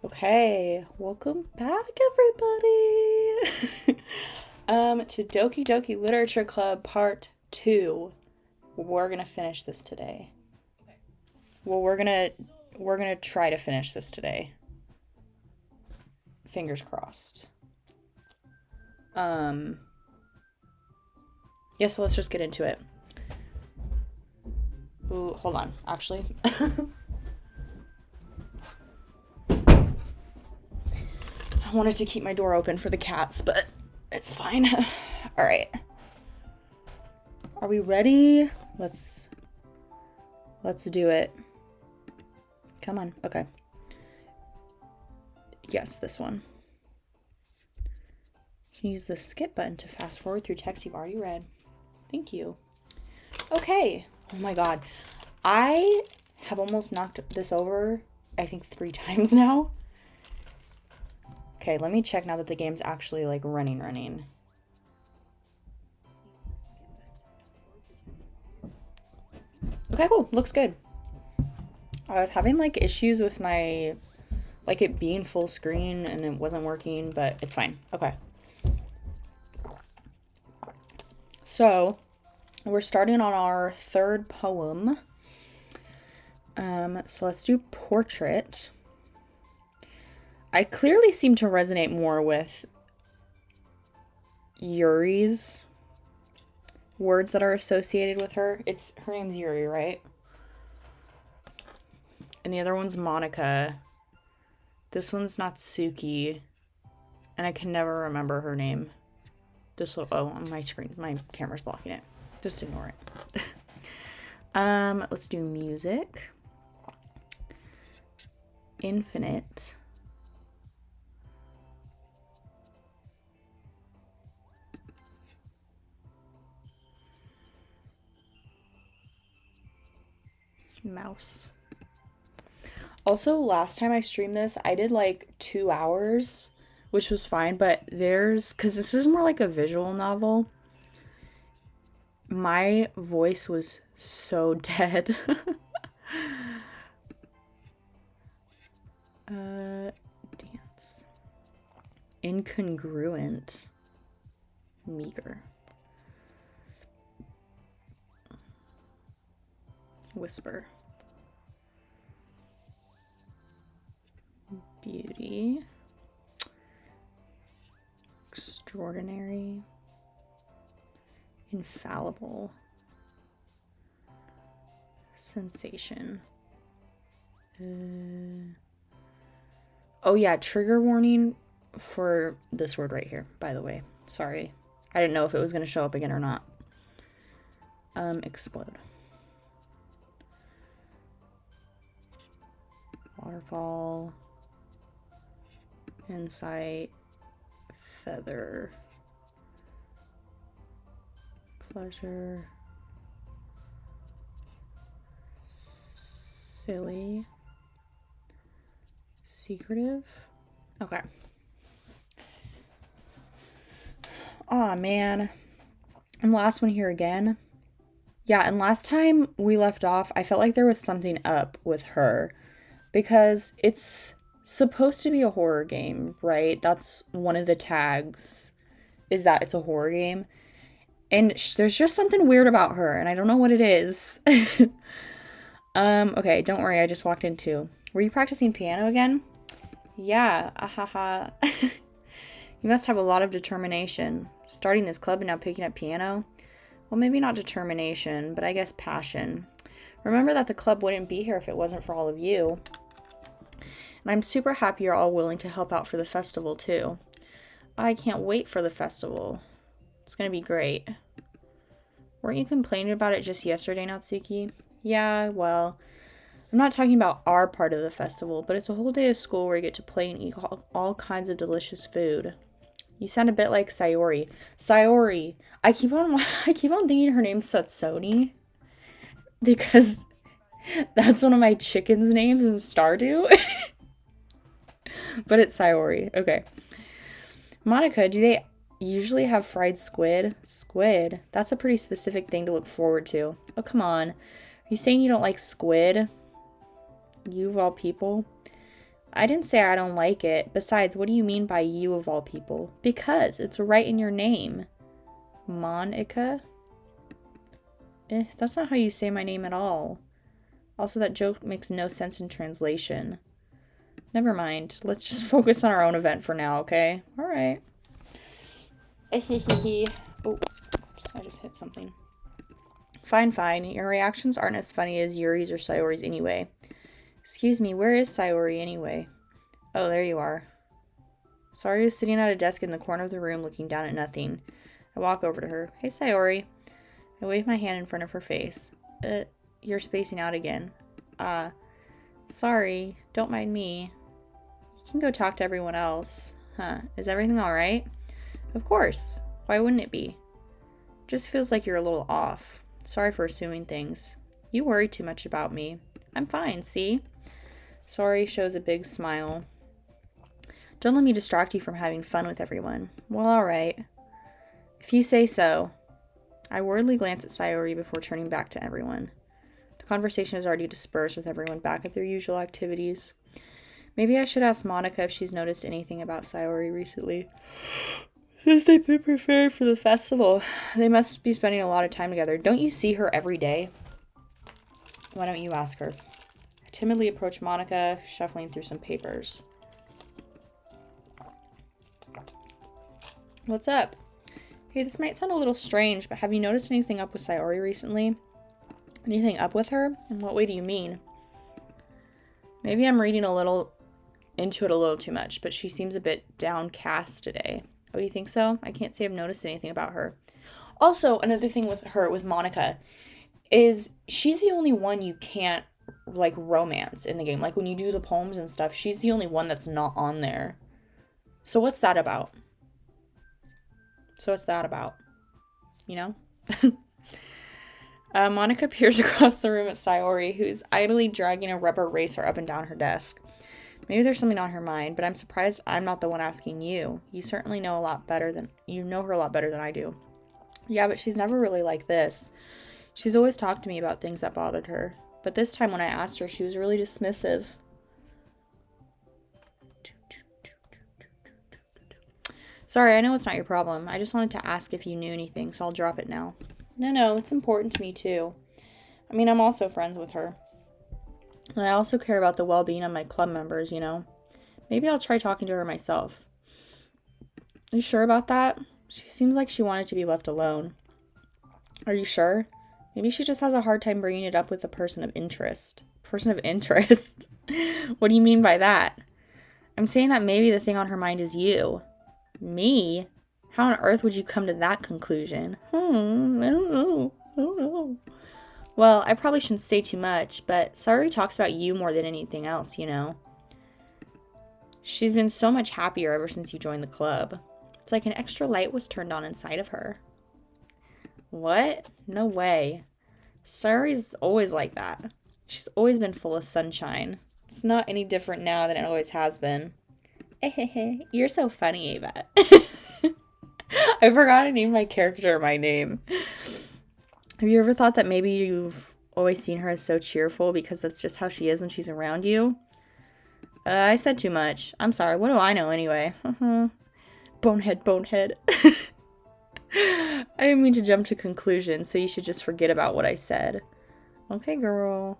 Okay, welcome back, everybody. To Doki Doki Literature Club Part 2. We're gonna finish this today. Well, we're gonna try to finish this today. Fingers crossed. Um, yeah, so let's just get into it. Ooh, hold on, actually. I wanted to keep my door open for the cats, but it's fine. All right. Are we ready? Let's do it. Come on. Okay. Yes, this one. You can use the skip button to fast forward through text you've already read. Thank you. Okay. Oh my god. I have almost knocked this over, I think 3 times now. Okay, let me check now that the game's actually like running. Okay, cool. Looks good. I was having like issues with my like it being full screen and it wasn't working, but it's fine. Okay. So, we're starting on our 3rd poem. So let's do Portrait. I clearly seem to resonate more with Yuri's words that are associated with her. Her name's Yuri, right? And the other one's Monica. This one's Natsuki. And I can never remember her name. On my screen, my camera's blocking it. Just ignore it. Let's do music. Infinite. Mouse. Also, last time I streamed this, I did like 2 hours, which was fine, but because this is more like a visual novel, my voice was so dead. Dance. Incongruent. Meager. Whisper. Beauty. Extraordinary. Infallible. Sensation. Oh yeah, trigger warning for this word right here, by the way. Sorry. I didn't know if it was going to show up again or not. Explode. Waterfall. Insight. Feather. Pleasure. Silly. Secretive. Okay. Aw, man. And last one here again. Yeah, and last time we left off, I felt like there was something up with her. Because it's supposed to be a horror game, right? That's one of the tags, is that it's a horror game. And there's just something weird about her, and I don't know what it is. Okay, don't worry, I just walked into. Were you practicing piano again? Yeah, ahaha. You must have a lot of determination. Starting this club and now picking up piano? Well, maybe not determination, but I guess passion. Remember that the club wouldn't be here if it wasn't for all of you. And I'm super happy you're all willing to help out for the festival, too. I can't wait for the festival. It's gonna be great. Weren't you complaining about it just yesterday, Natsuki? Yeah, well, I'm not talking about our part of the festival, but it's a whole day of school where you get to play and eat all kinds of delicious food. You sound a bit like Sayori. Sayori. I keep on thinking her name's Satsoni because that's one of my chicken's names in Stardew. But it's Sayori. Okay. Monica, do they usually have fried squid? Squid? That's a pretty specific thing to look forward to. Oh, come on. Are you saying you don't like squid? You of all people? I didn't say I don't like it. Besides, what do you mean by you of all people? Because it's right in your name. Monica? That's not how you say my name at all. Also, that joke makes no sense in translation. Never mind. Let's just focus on our own event for now, okay? Alright. Oh, oops, I just hit something. Fine. Your reactions aren't as funny as Yuri's or Sayori's anyway. Excuse me, where is Sayori anyway? Oh, there you are. Sayori is sitting at a desk in the corner of the room looking down at nothing. I walk over to her. Hey, Sayori. I wave my hand in front of her face. You're spacing out again. Sorry. Don't mind me. You can go talk to everyone else. Huh. Is everything alright? Of course. Why wouldn't it be? Just feels like you're a little off. Sorry for assuming things. You worry too much about me. I'm fine, see? Sayori shows a big smile. Don't let me distract you from having fun with everyone. Well, alright. If you say so. I worriedly glance at Sayori before turning back to everyone. The conversation is already dispersed with everyone back at their usual activities. Maybe I should ask Monica if she's noticed anything about Sayori recently. Since they've been preparing for the festival, they must be spending a lot of time together. Don't you see her every day? Why don't you ask her? I timidly approach Monica, shuffling through some papers. What's up? Hey, this might sound a little strange, but have you noticed anything up with Sayori recently? Anything up with her? In what way do you mean? Maybe I'm reading into it a little too much, but she seems a bit downcast today. Oh, you think so? I can't say I've noticed anything about her. Also, another thing with Monica, is she's the only one you can't, romance in the game. Like, when you do the poems and stuff, she's the only one that's not on there. So what's that about? You know? Monica peers across the room at Sayori, who's idly dragging a rubber eraser up and down her desk. Maybe there's something on her mind, but I'm surprised I'm not the one asking you. You certainly know her a lot better than I do. Yeah, but she's never really like this. She's always talked to me about things that bothered her. But this time when I asked her, she was really dismissive. Sorry, I know it's not your problem. I just wanted to ask if you knew anything, so I'll drop it now. No, it's important to me too. I mean, I'm also friends with her. And I also care about the well-being of my club members, you know. Maybe I'll try talking to her myself. Are you sure about that? She seems like she wanted to be left alone. Are you sure? Maybe she just has a hard time bringing it up with a person of interest. Person of interest? What do you mean by that? I'm saying that maybe the thing on her mind is you. Me? How on earth would you come to that conclusion? I don't know. Well, I probably shouldn't say too much, but Sayori talks about you more than anything else, you know. She's been so much happier ever since you joined the club. It's like an extra light was turned on inside of her. What? No way. Sayori's always like that. She's always been full of sunshine. It's not any different now than it always has been. You're so funny, Ava. I forgot to name my character my name. Have you ever thought that maybe you've always seen her as so cheerful because that's just how she is when she's around you? I said too much. I'm sorry. What do I know anyway? Bonehead. I didn't mean to jump to conclusions, so you should just forget about what I said. Okay, girl.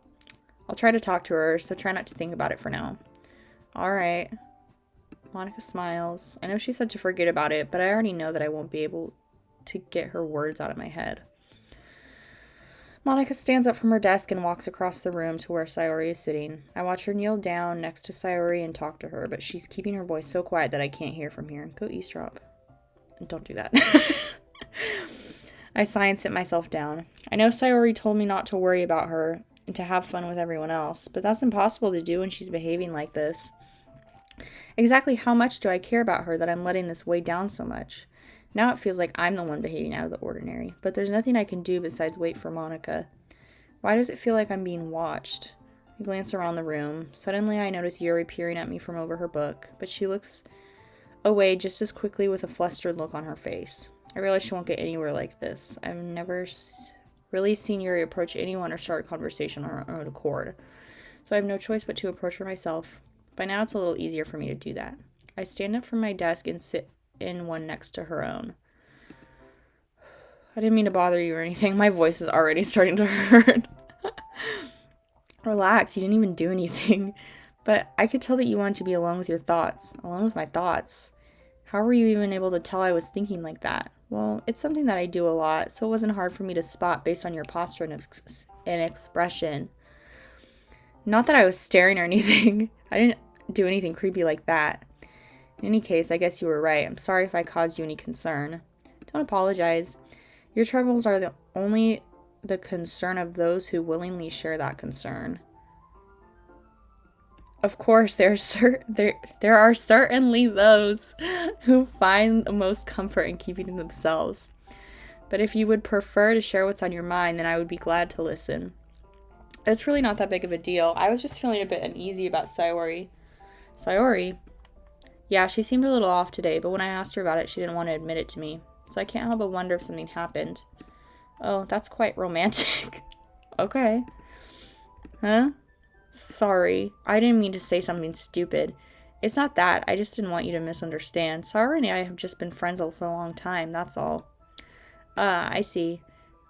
I'll try to talk to her, so try not to think about it for now. Alright. Monica smiles. I know she said to forget about it, but I already know that I won't be able to get her words out of my head. Monica stands up from her desk and walks across the room to where Sayori is sitting. I watch her kneel down next to Sayori and talk to her, but she's keeping her voice so quiet that I can't hear from here. Go eavesdrop. Don't do that. I sigh and sit myself down. I know Sayori told me not to worry about her and to have fun with everyone else, but that's impossible to do when she's behaving like this. Exactly how much do I care about her that I'm letting this weigh down so much? Now it feels like I'm the one behaving out of the ordinary, but there's nothing I can do besides wait for Monica. Why does it feel like I'm being watched? I glance around the room. Suddenly I notice Yuri peering at me from over her book, but she looks away just as quickly with a flustered look on her face. I realize she won't get anywhere like this. I've never really seen Yuri approach anyone or start a conversation on her own accord, so I have no choice but to approach her myself. By now it's a little easier for me to do that. I stand up from my desk and sit in one next to her own. I didn't mean to bother you or anything. My voice is already starting to hurt. Relax, you didn't even do anything. But I could tell that you wanted to be alone with your thoughts. Alone with my thoughts. How were you even able to tell I was thinking like that? Well, it's something that I do a lot, so it wasn't hard for me to spot based on your posture and expression. Not that I was staring or anything. I didn't do anything creepy like that. In any case, I guess you were right. I'm sorry if I caused you any concern. Don't apologize. Your troubles are only the concern of those who willingly share that concern. Of course, there are certainly those who find the most comfort in keeping to themselves. But if you would prefer to share what's on your mind, then I would be glad to listen. It's really not that big of a deal. I was just feeling a bit uneasy about Sayori. Sayori? Yeah, she seemed a little off today, but when I asked her about it, she didn't want to admit it to me. So I can't help but wonder if something happened. Oh, that's quite romantic. Okay. Huh? Sorry. I didn't mean to say something stupid. It's not that. I just didn't want you to misunderstand. Sayori and I have just been friends for a long time, that's all. I see.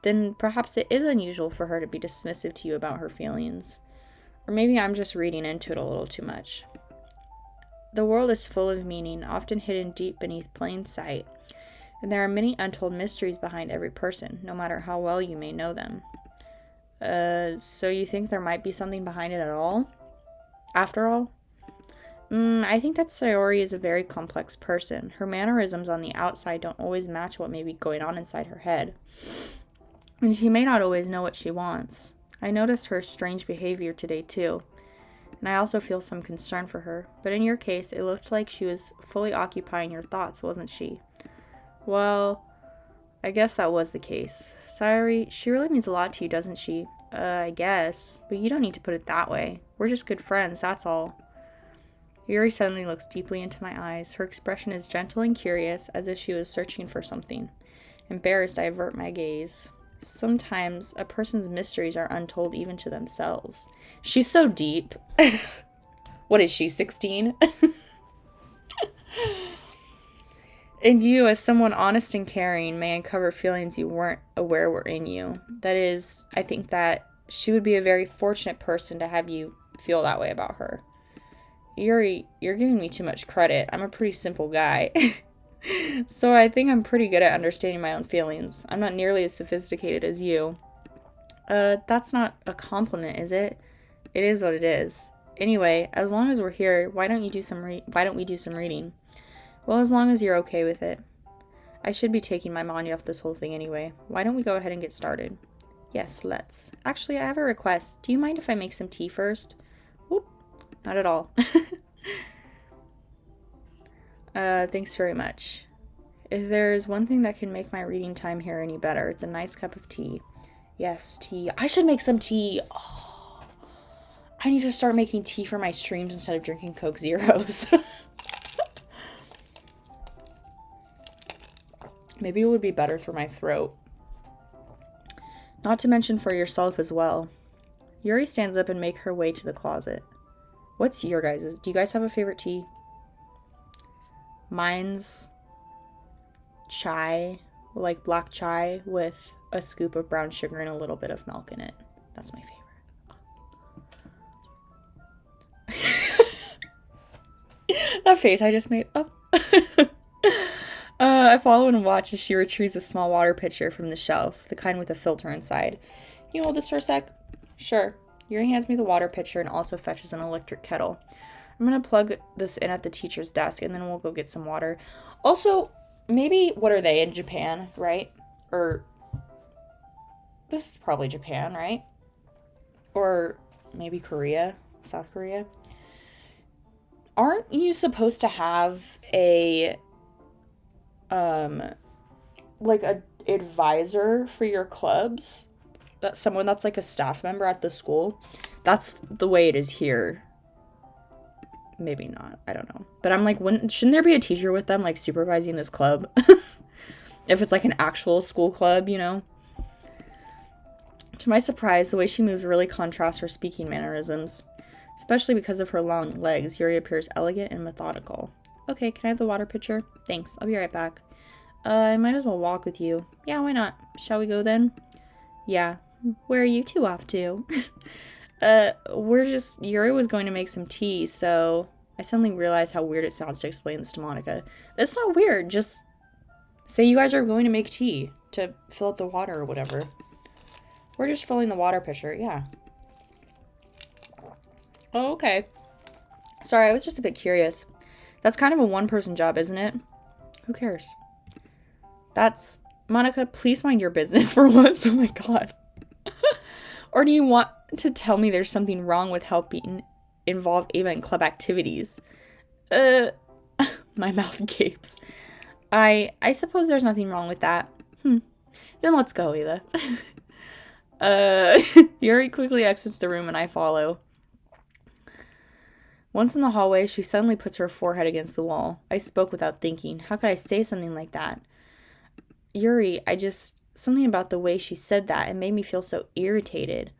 Then perhaps it is unusual for her to be dismissive to you about her feelings. Or maybe I'm just reading into it a little too much. The world is full of meaning, often hidden deep beneath plain sight. And there are many untold mysteries behind every person, no matter how well you may know them. So you think there might be something behind it at all? After all? I think that Sayori is a very complex person. Her mannerisms on the outside don't always match what may be going on inside her head. And she may not always know what she wants. I noticed her strange behavior today, too. And I also feel some concern for her. But in your case, it looked like she was fully occupying your thoughts, wasn't she? Well, I guess that was the case. Sayori, she really means a lot to you, doesn't she? I guess. But you don't need to put it that way. We're just good friends, that's all. Yuri suddenly looks deeply into my eyes. Her expression is gentle and curious, as if she was searching for something. Embarrassed, I avert my gaze. Sometimes a person's mysteries are untold even to themselves. She's so deep. What is she, 16? And you, as someone honest and caring, may uncover feelings you weren't aware were in you. That is, I think that she would be a very fortunate person to have you feel that way about her. Yuri, you're giving me too much credit. I'm a pretty simple guy. So I think I'm pretty good at understanding my own feelings. I'm not nearly as sophisticated as you. That's not a compliment, is it? It is what it is. Anyway, as long as we're here, why don't we do some reading? Well, as long as you're okay with it. I should be taking my mind off this whole thing anyway. Why don't we go ahead and get started? Yes, let's. Actually, I have a request. Do you mind if I make some tea first? Whoop. Not at all. Thanks very much. If there's one thing that can make my reading time here any better, it's a nice cup of tea. Yes, tea. I should make some tea. Oh, I need to start making tea for my streams instead of drinking Coke Zeros. Maybe it would be better for my throat. Not to mention for yourself as well. Yuri stands up and makes her way to the closet. What's your guys's? Do you guys have a favorite tea? Mine's chai, like black chai with a scoop of brown sugar and a little bit of milk in it. That's my favorite. That face I just made. Oh. I follow and watch as she retrieves a small water pitcher from the shelf, the kind with a filter inside. Can you hold this for a sec? Sure. Yuri hands me the water pitcher and also fetches an electric kettle. I'm going to plug this in at the teacher's desk and then we'll go get some water. Also, maybe, what are they, in Japan, right? Or, this is probably Japan, right? Or maybe Korea, South Korea. Aren't you supposed to have a like a advisor for your clubs? That's someone that's like a staff member at the school. That's the way it is here. Maybe not. I don't know. But I'm like, shouldn't there be a teacher with them, like, supervising this club? If it's like an actual school club, you know? To my surprise, the way she moves really contrasts her speaking mannerisms. Especially because of her long legs, Yuri appears elegant and methodical. Okay, can I have the water pitcher? Thanks, I'll be right back. I might as well walk with you. Yeah, why not? Shall we go then? Yeah. Where are you two off to? Yuri was going to make some tea, so I suddenly realized how weird it sounds to explain this to Monica. That's not weird, just say you guys are going to make tea to fill up the water or whatever. We're just filling the water pitcher, yeah. Oh, okay. Sorry, I was just a bit curious. That's kind of a one-person job, isn't it? Who cares? That's... Monica, please mind your business for once. Oh my god. Or do you want to tell me there's something wrong with helping involve Ava in club activities? My mouth gapes. I suppose there's nothing wrong with that. Then let's go, Ava. Yuri quickly exits the room and I follow. Once in the hallway, she suddenly puts her forehead against the wall. I spoke without thinking. How could I say something like that? Yuri, something about the way she said that, it made me feel so irritated.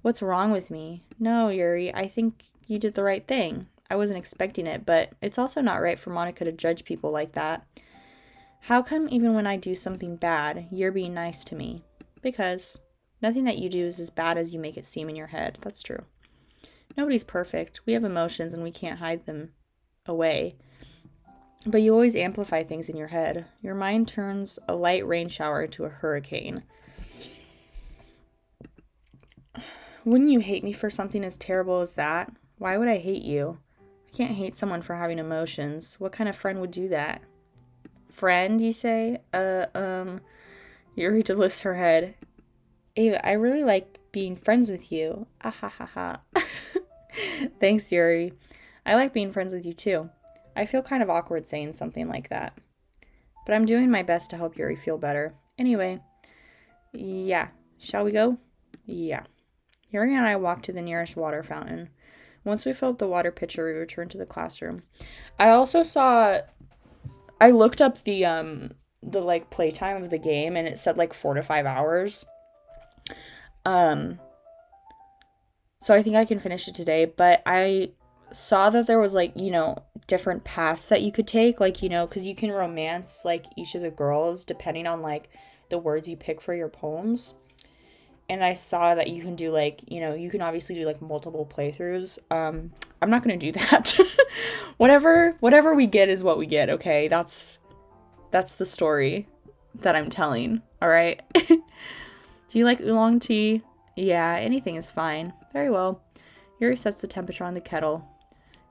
What's wrong with me? No, Yuri, I think you did the right thing. I wasn't expecting it, but it's also not right for Monica to judge people like that. How come even when I do something bad, you're being nice to me? Because nothing that you do is as bad as you make it seem in your head. That's true. Nobody's perfect. We have emotions and we can't hide them away. But you always amplify things in your head. Your mind turns a light rain shower into a hurricane. Wouldn't you hate me for something as terrible as that? Why would I hate you? I can't hate someone for having emotions. What kind of friend would do that? Friend, you say? Yuri lifts her head. Ava, I really like being friends with you. Ah ha ha ha. Thanks, Yuri. I like being friends with you too. I feel kind of awkward saying something like that. But I'm doing my best to help Yuri feel better. Anyway, yeah. Shall we go? Yeah. Yuri and I walk to the nearest water fountain. Once we fill up the water pitcher, we return to the classroom. I looked up the like playtime of the game and it said like 4 to 5 hours. So I think I can finish it today, but I saw that there was like, different paths that you could take, like, because you can romance like each of the girls depending on like the words you pick for your poems. And I saw that you can do like, you can obviously do like multiple playthroughs. I'm not going to do that. Whatever we get is what we get, okay? That's the story that I'm telling, all right? Do you like oolong tea? Yeah, anything is fine. Very well. Yuri sets the temperature on the kettle.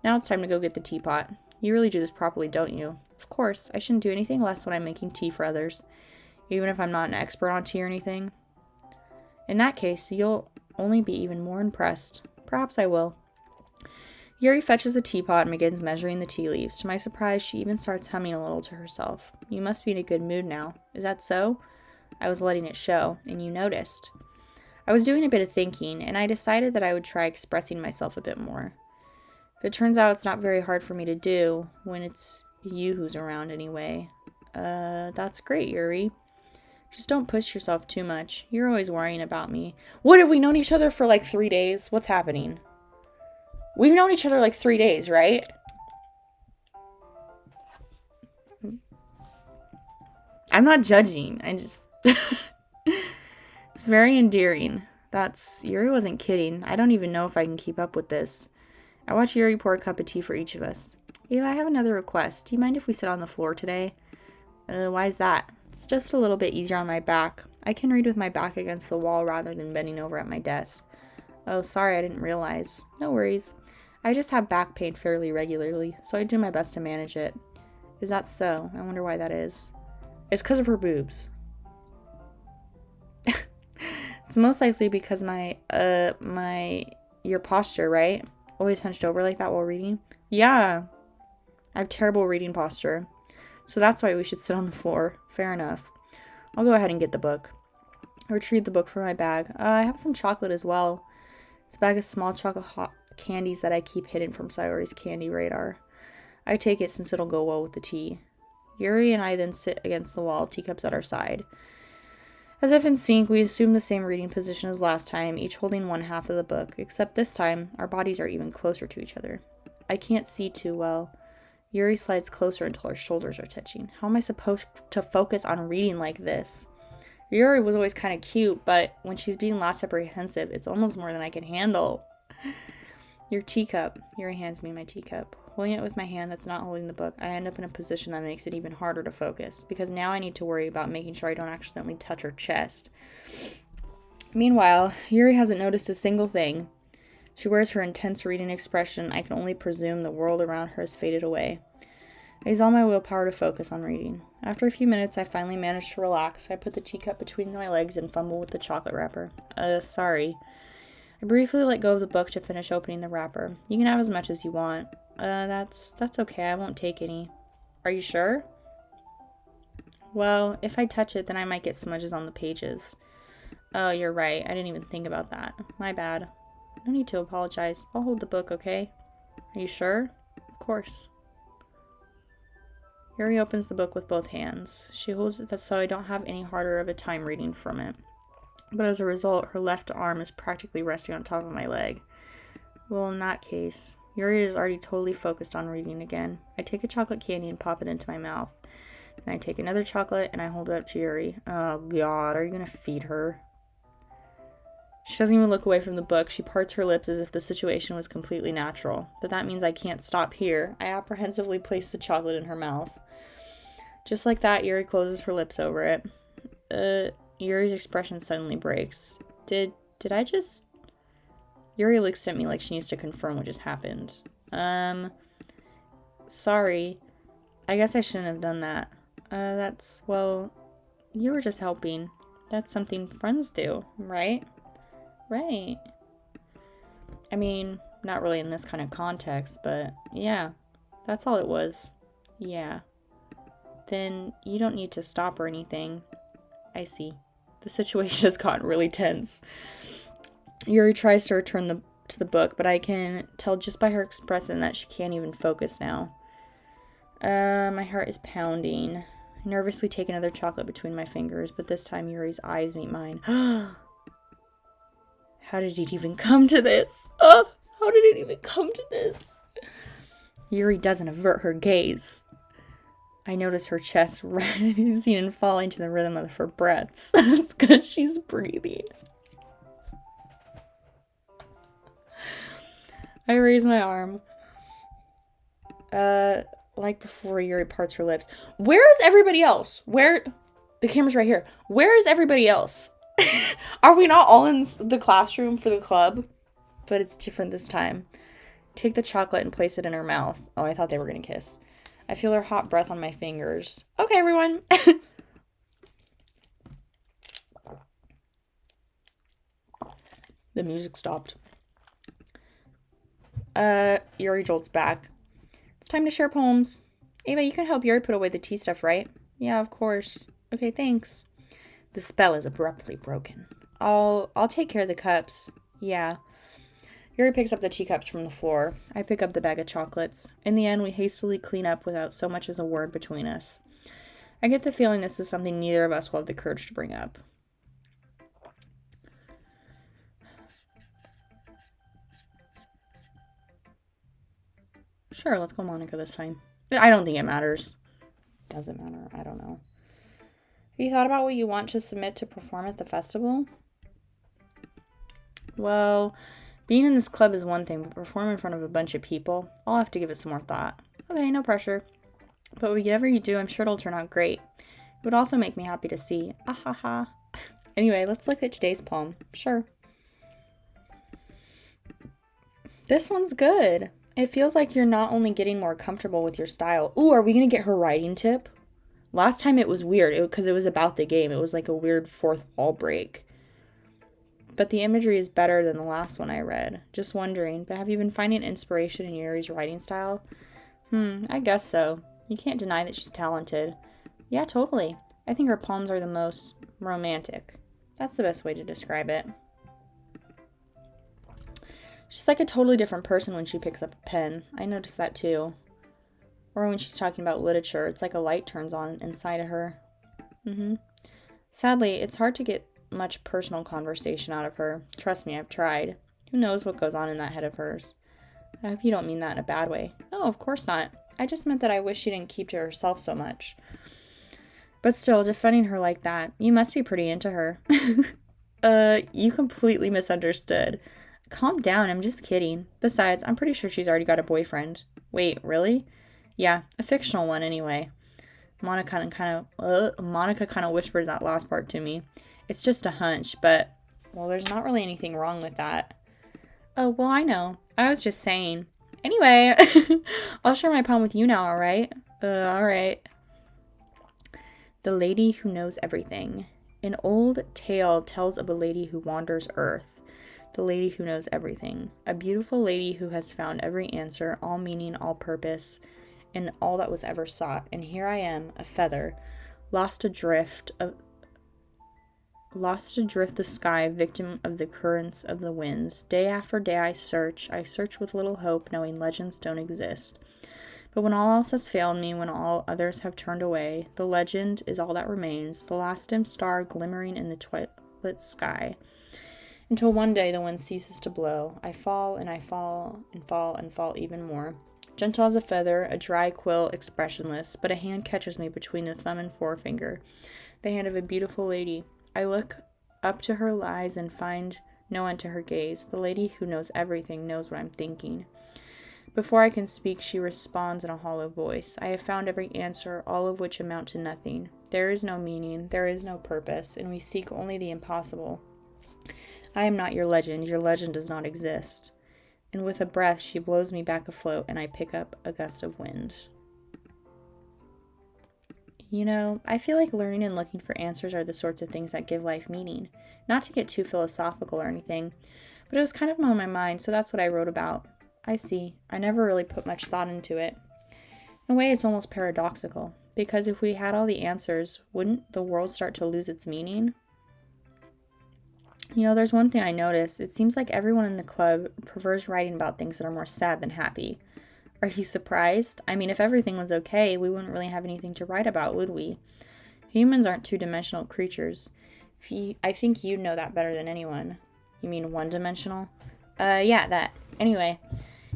Now it's time to go get the teapot. You really do this properly, don't you? Of course. I shouldn't do anything less when I'm making tea for others, even if I'm not an expert on tea or anything. In that case, you'll only be even more impressed. Perhaps I will. Yuri fetches a teapot and begins measuring the tea leaves. To my surprise, she even starts humming a little to herself. You must be in a good mood now. Is that so? I was letting it show, and you noticed. I was doing a bit of thinking, and I decided that I would try expressing myself a bit more. If it turns out it's not very hard for me to do, when it's you who's around anyway. That's great, Yuri. Just don't push yourself too much. You're always worrying about me. What, have we known each other for like 3 days? What's happening? We've known each other like 3 days, right? I'm not judging. I just... It's very endearing. Yuri wasn't kidding. I don't even know if I can keep up with this. I watch Yuri pour a cup of tea for each of us. Ava, I have another request. Do you mind if we sit on the floor today? Why is that? It's just a little bit easier on my back. I can read with my back against the wall rather than bending over at my desk. Oh, sorry, I didn't realize. No worries. I just have back pain fairly regularly, so I do my best to manage it. Is that so? I wonder why that is. It's because of her boobs. It's most likely because your posture, right? Always hunched over like that while reading? Yeah. I have terrible reading posture. So that's why we should sit on the floor. Fair enough. I'll go ahead and get the book. I retrieve the book from my bag. I have some chocolate as well. It's a bag of small chocolate hot candies that I keep hidden from Sayori's candy radar. I take it since it'll go well with the tea. Yuri and I then sit against the wall, teacups at our side. As if in sync, we assume the same reading position as last time, each holding one half of the book, except this time, our bodies are even closer to each other. I can't see too well. Yuri slides closer until our shoulders are touching. How am I supposed to focus on reading like this? Yuri was always kind of cute, but when she's being less apprehensive, it's almost more than I can handle. Your teacup. Yuri hands me my teacup. Holding it with my hand that's not holding the book, I end up in a position that makes it even harder to focus, because now I need to worry about making sure I don't accidentally touch her chest. Meanwhile, Yuri hasn't noticed a single thing. She wears her intense reading expression. I can only presume the world around her has faded away. I use all my willpower to focus on reading. After a few minutes, I finally manage to relax. I put the teacup between my legs and fumble with the chocolate wrapper. Sorry. I briefly let go of the book to finish opening the wrapper. You can have as much as you want. That's okay. I won't take any. Are you sure? Well, if I touch it, then I might get smudges on the pages. Oh, you're right. I didn't even think about that. My bad. No need to apologize. I'll hold the book, okay? Are you sure? Of course. Yuri opens the book with both hands. She holds it so I don't have any harder of a time reading from it. But as a result, her left arm is practically resting on top of my leg. Well, in that case, Yuri is already totally focused on reading again. I take a chocolate candy and pop it into my mouth. Then I take another chocolate and I hold it up to Yuri. Oh God, are you gonna feed her? She doesn't even look away from the book. She parts her lips as if the situation was completely natural. But that means I can't stop here. I apprehensively place the chocolate in her mouth. Just like that, Yuri closes her lips over it. Yuri's expression suddenly breaks. Did I just... Yuri looks at me like she needs to confirm what just happened. Sorry. I guess I shouldn't have done that. Well, you were just helping. That's something friends do, right? Right. I mean, not really in this kind of context, but yeah, that's all it was. Yeah. Then you don't need to stop or anything. I see. The situation has gotten really tense. Yuri tries to return to the book, but I can tell just by her expression that she can't even focus now. My heart is pounding. I nervously take another chocolate between my fingers, but this time Yuri's eyes meet mine. How did it even come to this? Oh, how did it even come to this? Yuri doesn't avert her gaze. I notice her chest rising and falling to the rhythm of her breaths. That's because she's breathing. I raise my arm. Like before, Yuri parts her lips. Where is everybody else? The camera's right here. Where is everybody else? Are we not all in the classroom for the club? But it's different this time. Take the chocolate and place it in her mouth. Oh, I thought they were gonna kiss. I feel her hot breath on my fingers. Okay, everyone. The music stopped. Yuri jolts back. It's time to share poems. Ava, you can help Yuri put away the tea stuff, right? Yeah, of course. Okay, thanks. The spell is abruptly broken. I'll take care of the cups. Yeah. Yuri picks up the teacups from the floor. I pick up the bag of chocolates. In the end, we hastily clean up without so much as a word between us. I get the feeling this is something neither of us will have the courage to bring up. Sure, let's go Monica this time. I don't think it matters. Doesn't matter. I don't know. Have you thought about what you want to submit to perform at the festival? Well, being in this club is one thing, but performing in front of a bunch of people, I'll have to give it some more thought. Okay, no pressure. But whatever you do, I'm sure it'll turn out great. It would also make me happy to see. Ahaha. Anyway, let's look at today's poem. Sure. This one's good. It feels like you're not only getting more comfortable with your style. Ooh, are we going to get her writing tip? Last time it was weird because it was about the game. It was like a weird fourth wall break. But the imagery is better than the last one I read. Just wondering, but have you been finding inspiration in Yuri's writing style? I guess so. You can't deny that she's talented. Yeah, totally. I think her poems are the most romantic. That's the best way to describe it. She's like a totally different person when she picks up a pen. I noticed that too. Or when she's talking about literature, it's like a light turns on inside of her. Sadly, it's hard to get much personal conversation out of her. Trust me, I've tried. Who knows what goes on in that head of hers? I hope you don't mean that in a bad way. No, of course not. I just meant that I wish she didn't keep to herself so much. But still, defending her like that, you must be pretty into her. You completely misunderstood. Calm down, I'm just kidding. Besides, I'm pretty sure she's already got a boyfriend. Wait, really? Yeah, a fictional one anyway. Monica kind of whispered that last part to me. It's just a hunch, but, well, there's not really anything wrong with that. Oh, well, I know. I was just saying. Anyway, I'll share my poem with you now, alright? Alright. The Lady Who Knows Everything. An old tale tells of a lady who wanders earth. The lady who knows everything. A beautiful lady who has found every answer, all meaning, all purpose, and all that was ever sought. And here I am, a feather, lost adrift the sky, victim of the currents of the winds. Day after day I search with little hope, knowing legends don't exist. But when all else has failed me, when all others have turned away, the legend is all that remains, the last dim star glimmering in the twilight sky. Until one day the wind ceases to blow. I fall and I fall and fall and fall even more. Gentle as a feather, a dry quill, expressionless, but a hand catches me between the thumb and forefinger. The hand of a beautiful lady. I look up to her eyes and find no end to her gaze. The lady who knows everything knows what I'm thinking. Before I can speak, she responds in a hollow voice. I have found every answer, all of which amount to nothing. There is no meaning, there is no purpose, and we seek only the impossible. I am not your legend does not exist. And with a breath, she blows me back afloat, and I pick up a gust of wind. You know, I feel like learning and looking for answers are the sorts of things that give life meaning. Not to get too philosophical or anything, but it was kind of on my mind, so that's what I wrote about. I see. I never really put much thought into it. In a way, it's almost paradoxical, because if we had all the answers, wouldn't the world start to lose its meaning? You know, there's one thing I noticed. It seems like everyone in the club prefers writing about things that are more sad than happy. Are you surprised? I mean, if everything was okay, we wouldn't really have anything to write about, would we? Humans aren't two-dimensional creatures. I think you'd know that better than anyone. You mean one-dimensional? Yeah, that. Anyway,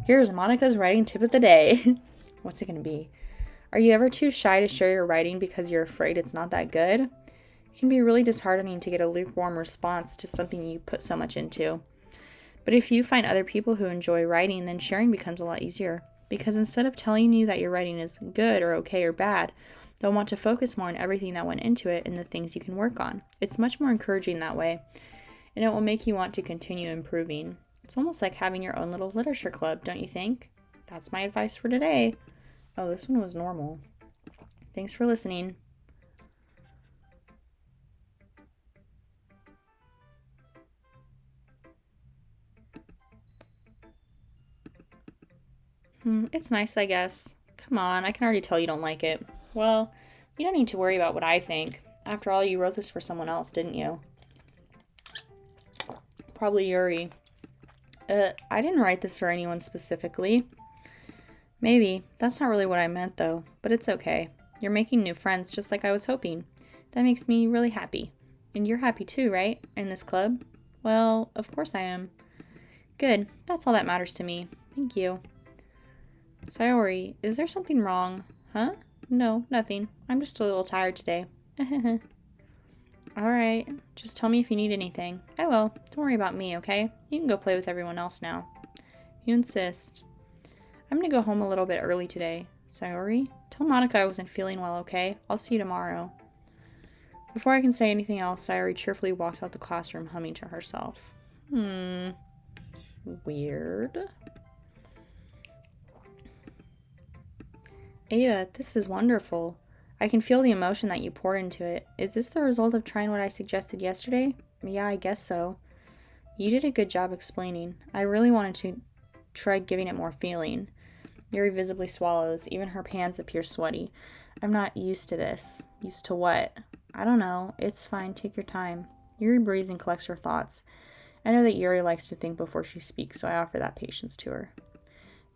here's Monica's writing tip of the day. What's it gonna be? Are you ever too shy to share your writing because you're afraid it's not that good? It can be really disheartening to get a lukewarm response to something you put so much into. But if you find other people who enjoy writing, then sharing becomes a lot easier. Because instead of telling you that your writing is good or okay or bad, they'll want to focus more on everything that went into it and the things you can work on. It's much more encouraging that way, and it will make you want to continue improving. It's almost like having your own little literature club, don't you think? That's my advice for today. Oh, this one was normal. Thanks for listening. It's nice, I guess. Come on, I can already tell you don't like it. Well, you don't need to worry about what I think. After all, you wrote this for someone else, didn't you? Probably Yuri. I didn't write this for anyone specifically. Maybe. That's not really what I meant, though. But it's okay. You're making new friends just like I was hoping. That makes me really happy. And you're happy too, right? In this club? Well, of course I am. Good. That's all that matters to me. Thank you. Sayori, is there something wrong? Huh? No, nothing. I'm just a little tired today. Alright, just tell me if you need anything. I will. Don't worry about me, okay? You can go play with everyone else now. You insist. I'm gonna go home a little bit early today. Sayori, tell Monica I wasn't feeling well, okay? I'll see you tomorrow. Before I can say anything else, Sayori cheerfully walks out the classroom humming to herself. Weird. Ava, this is wonderful. I can feel the emotion that you poured into it. Is this the result of trying what I suggested yesterday? Yeah, I guess so. You did a good job explaining. I really wanted to try giving it more feeling. Yuri visibly swallows. Even her hands appear sweaty. I'm not used to this. Used to what? I don't know. It's fine. Take your time. Yuri breathes and collects her thoughts. I know that Yuri likes to think before she speaks, so I offer that patience to her.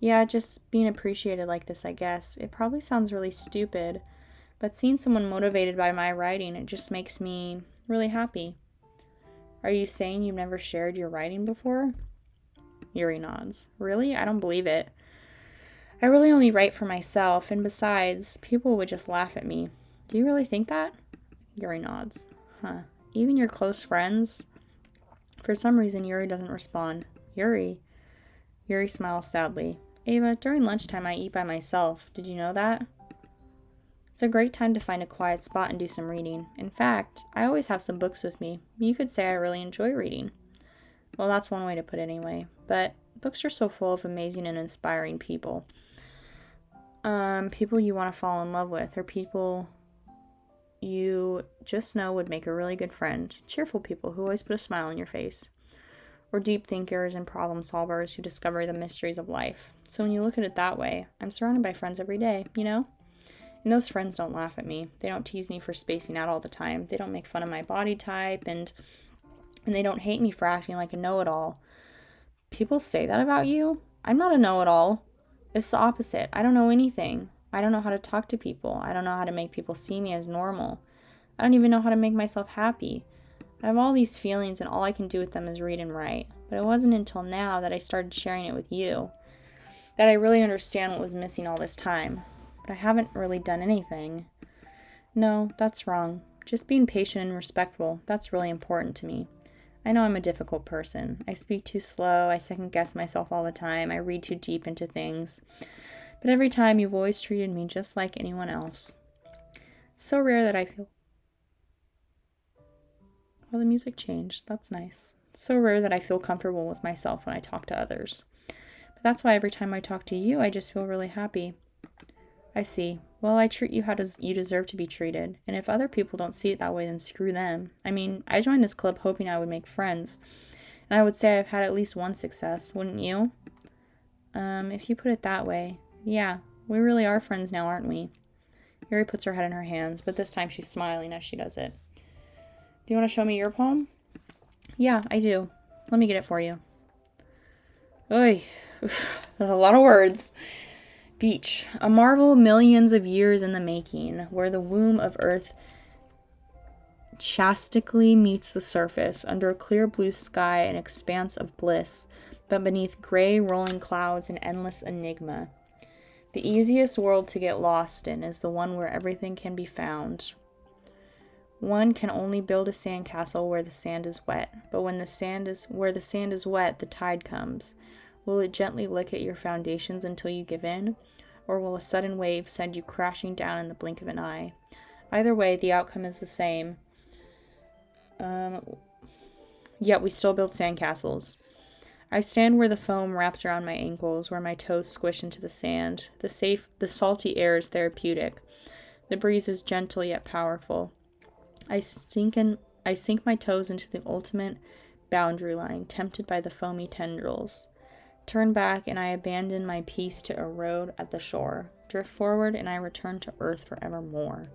Yeah, just being appreciated like this, I guess. It probably sounds really stupid, But seeing someone motivated by my writing, it just makes me really happy. Are you saying you've never shared your writing before? Yuri nods. Really? I don't believe it. I really only write for myself, and besides, people would just laugh at me. Do you really think that? Yuri nods. Huh. Even your close friends? For some reason, Yuri doesn't respond. Yuri? Yuri smiles sadly. Ava, during lunchtime I eat by myself. Did you know that? It's a great time to find a quiet spot and do some reading. In fact, I always have some books with me. You could say I really enjoy reading. Well, that's one way to put it anyway. But books are so full of amazing and inspiring people. People you want to fall in love with, or people you just know would make a really good friend. Cheerful people who always put a smile on your face. Or deep thinkers and problem solvers who discover the mysteries of life. So when you look at it that way, I'm surrounded by friends every day, you know? And those friends don't laugh at me. They don't tease me for spacing out all the time. They don't make fun of my body type, and they don't hate me for acting like a know-it-all. People say that about you? I'm not a know-it-all. It's the opposite. I don't know anything. I don't know how to talk to people. I don't know how to make people see me as normal. I don't even know how to make myself happy. I have all these feelings, and all I can do with them is read and write. But it wasn't until now that I started sharing it with you that I really understand what was missing all this time. But I haven't really done anything. No, that's wrong. Just being patient and respectful, that's really important to me. I know I'm a difficult person. I speak too slow, I second guess myself all the time, I read too deep into things. But every time you've always treated me just like anyone else. It's so rare that I feel... Well, the music changed. That's nice. It's so rare that I feel comfortable with myself when I talk to others. But that's why every time I talk to you, I just feel really happy. I see. Well, I treat you how you deserve to be treated. And if other people don't see it that way, then screw them. I mean, I joined this club hoping I would make friends. And I would say I've had at least one success, wouldn't you? If you put it that way. Yeah, we really are friends now, aren't we? Yuri puts her head in her hands, but this time she's smiling as she does it. Do you want to show me your poem? Yeah, I do. Let me get it for you. Oy, that's a lot of words. Beach, a marvel millions of years in the making, where the womb of earth chastically meets the surface, under a clear blue sky, an expanse of bliss, but beneath gray rolling clouds an endless enigma. The easiest world to get lost in is the one where everything can be found. One can only build a sandcastle where the sand is wet, but where the sand is wet, the tide comes. Will it gently lick at your foundations until you give in, or will a sudden wave send you crashing down in the blink of an eye? Either way, the outcome is the same. Yet we still build sandcastles. I stand where the foam wraps around my ankles, where my toes squish into the sand. The salty air is therapeutic. The breeze is gentle yet powerful. I sink my toes into the ultimate boundary line, tempted by the foamy tendrils. Turn back, and I abandon my peace to erode at the shore. Drift forward, and I return to earth forevermore.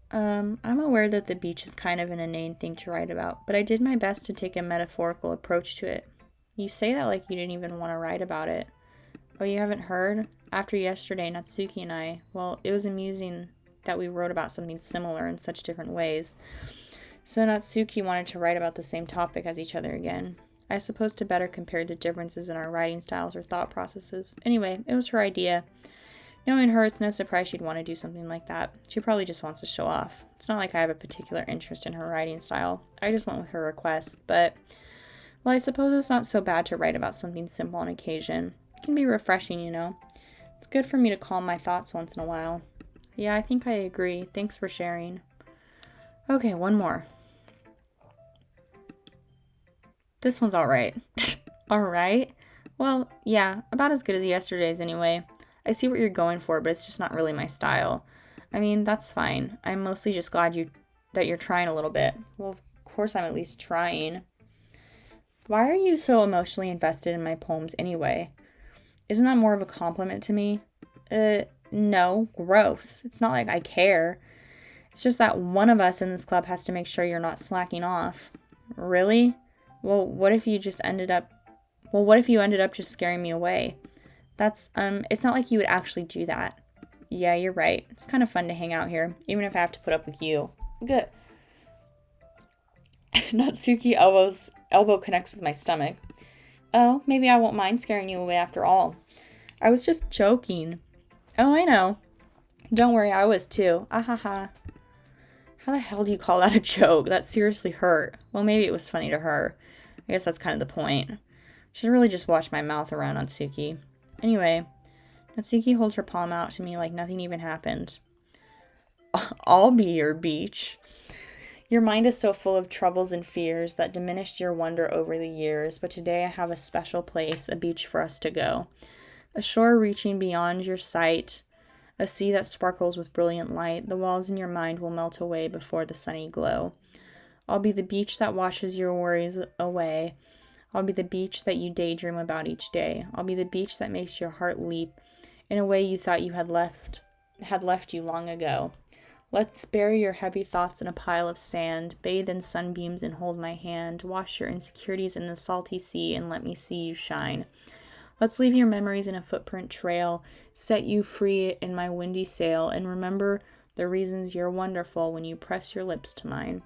I'm aware that the beach is kind of an inane thing to write about, but I did my best to take a metaphorical approach to it. You say that like you didn't even want to write about it. Oh, you haven't heard? After yesterday, Natsuki and I, well, it was amusing that we wrote about something similar in such different ways. So Natsuki wanted to write about the same topic as each other again. I suppose to better compare the differences in our writing styles or thought processes. Anyway, it was her idea. Knowing her, it's no surprise she'd want to do something like that. She probably just wants to show off. It's not like I have a particular interest in her writing style. I just went with her request, but, well, I suppose it's not so bad to write about something simple on occasion. It can be refreshing, you know. It's good for me to calm my thoughts once in a while. Yeah, I think I agree. Thanks for sharing. Okay, one more. This one's alright. Alright? Well, yeah, about as good as yesterday's anyway. I see what you're going for, but it's just not really my style. I mean, that's fine. I'm mostly just glad that you're trying a little bit. Well, of course I'm at least trying. Why are you so emotionally invested in my poems anyway? Isn't that more of a compliment to me? No, gross. It's not like I care. It's just that one of us in this club has to make sure you're not slacking off. Really? Well, what if you ended up just scaring me away? It's not like you would actually do that. Yeah, you're right. It's kind of fun to hang out here, even if I have to put up with you. Good. Natsuki elbow connects with my stomach. Oh, maybe I won't mind scaring you away after all. I was just joking. Oh, I know. Don't worry, I was too. Ah ha ha. How the hell do you call that a joke? That seriously hurt. Well, maybe it was funny to her. I guess that's kind of the point. Should really just wash my mouth around Natsuki. Anyway, Natsuki holds her palm out to me like nothing even happened. I'll be your beach. Your mind is so full of troubles and fears that diminished your wonder over the years, but today I have a special place, a beach for us to go. A shore reaching beyond your sight, a sea that sparkles with brilliant light. The walls in your mind will melt away before the sunny glow. I'll be the beach that washes your worries away. I'll be the beach that you daydream about each day. I'll be the beach that makes your heart leap in a way you thought you had left you long ago. Let's bury your heavy thoughts in a pile of sand, bathe in sunbeams and hold my hand, wash your insecurities in the salty sea and let me see you shine. Let's leave your memories in a footprint trail, set you free in my windy sail, and remember the reasons you're wonderful when you press your lips to mine.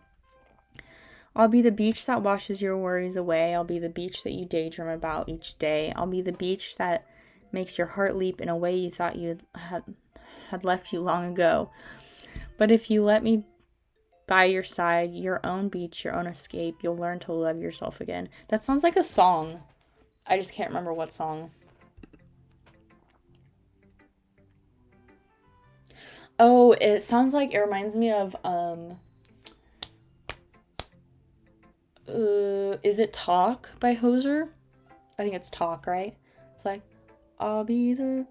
I'll be the beach that washes your worries away. I'll be the beach that you daydream about each day. I'll be the beach that makes your heart leap in a way you thought you had left you long ago. But if you let me by your side, your own beach, your own escape, you'll learn to love yourself again. That sounds like a song. I just can't remember what song. Oh, it sounds like it reminds me of is it Talk by Hoser? I think it's Talk, right? It's like, I'll be the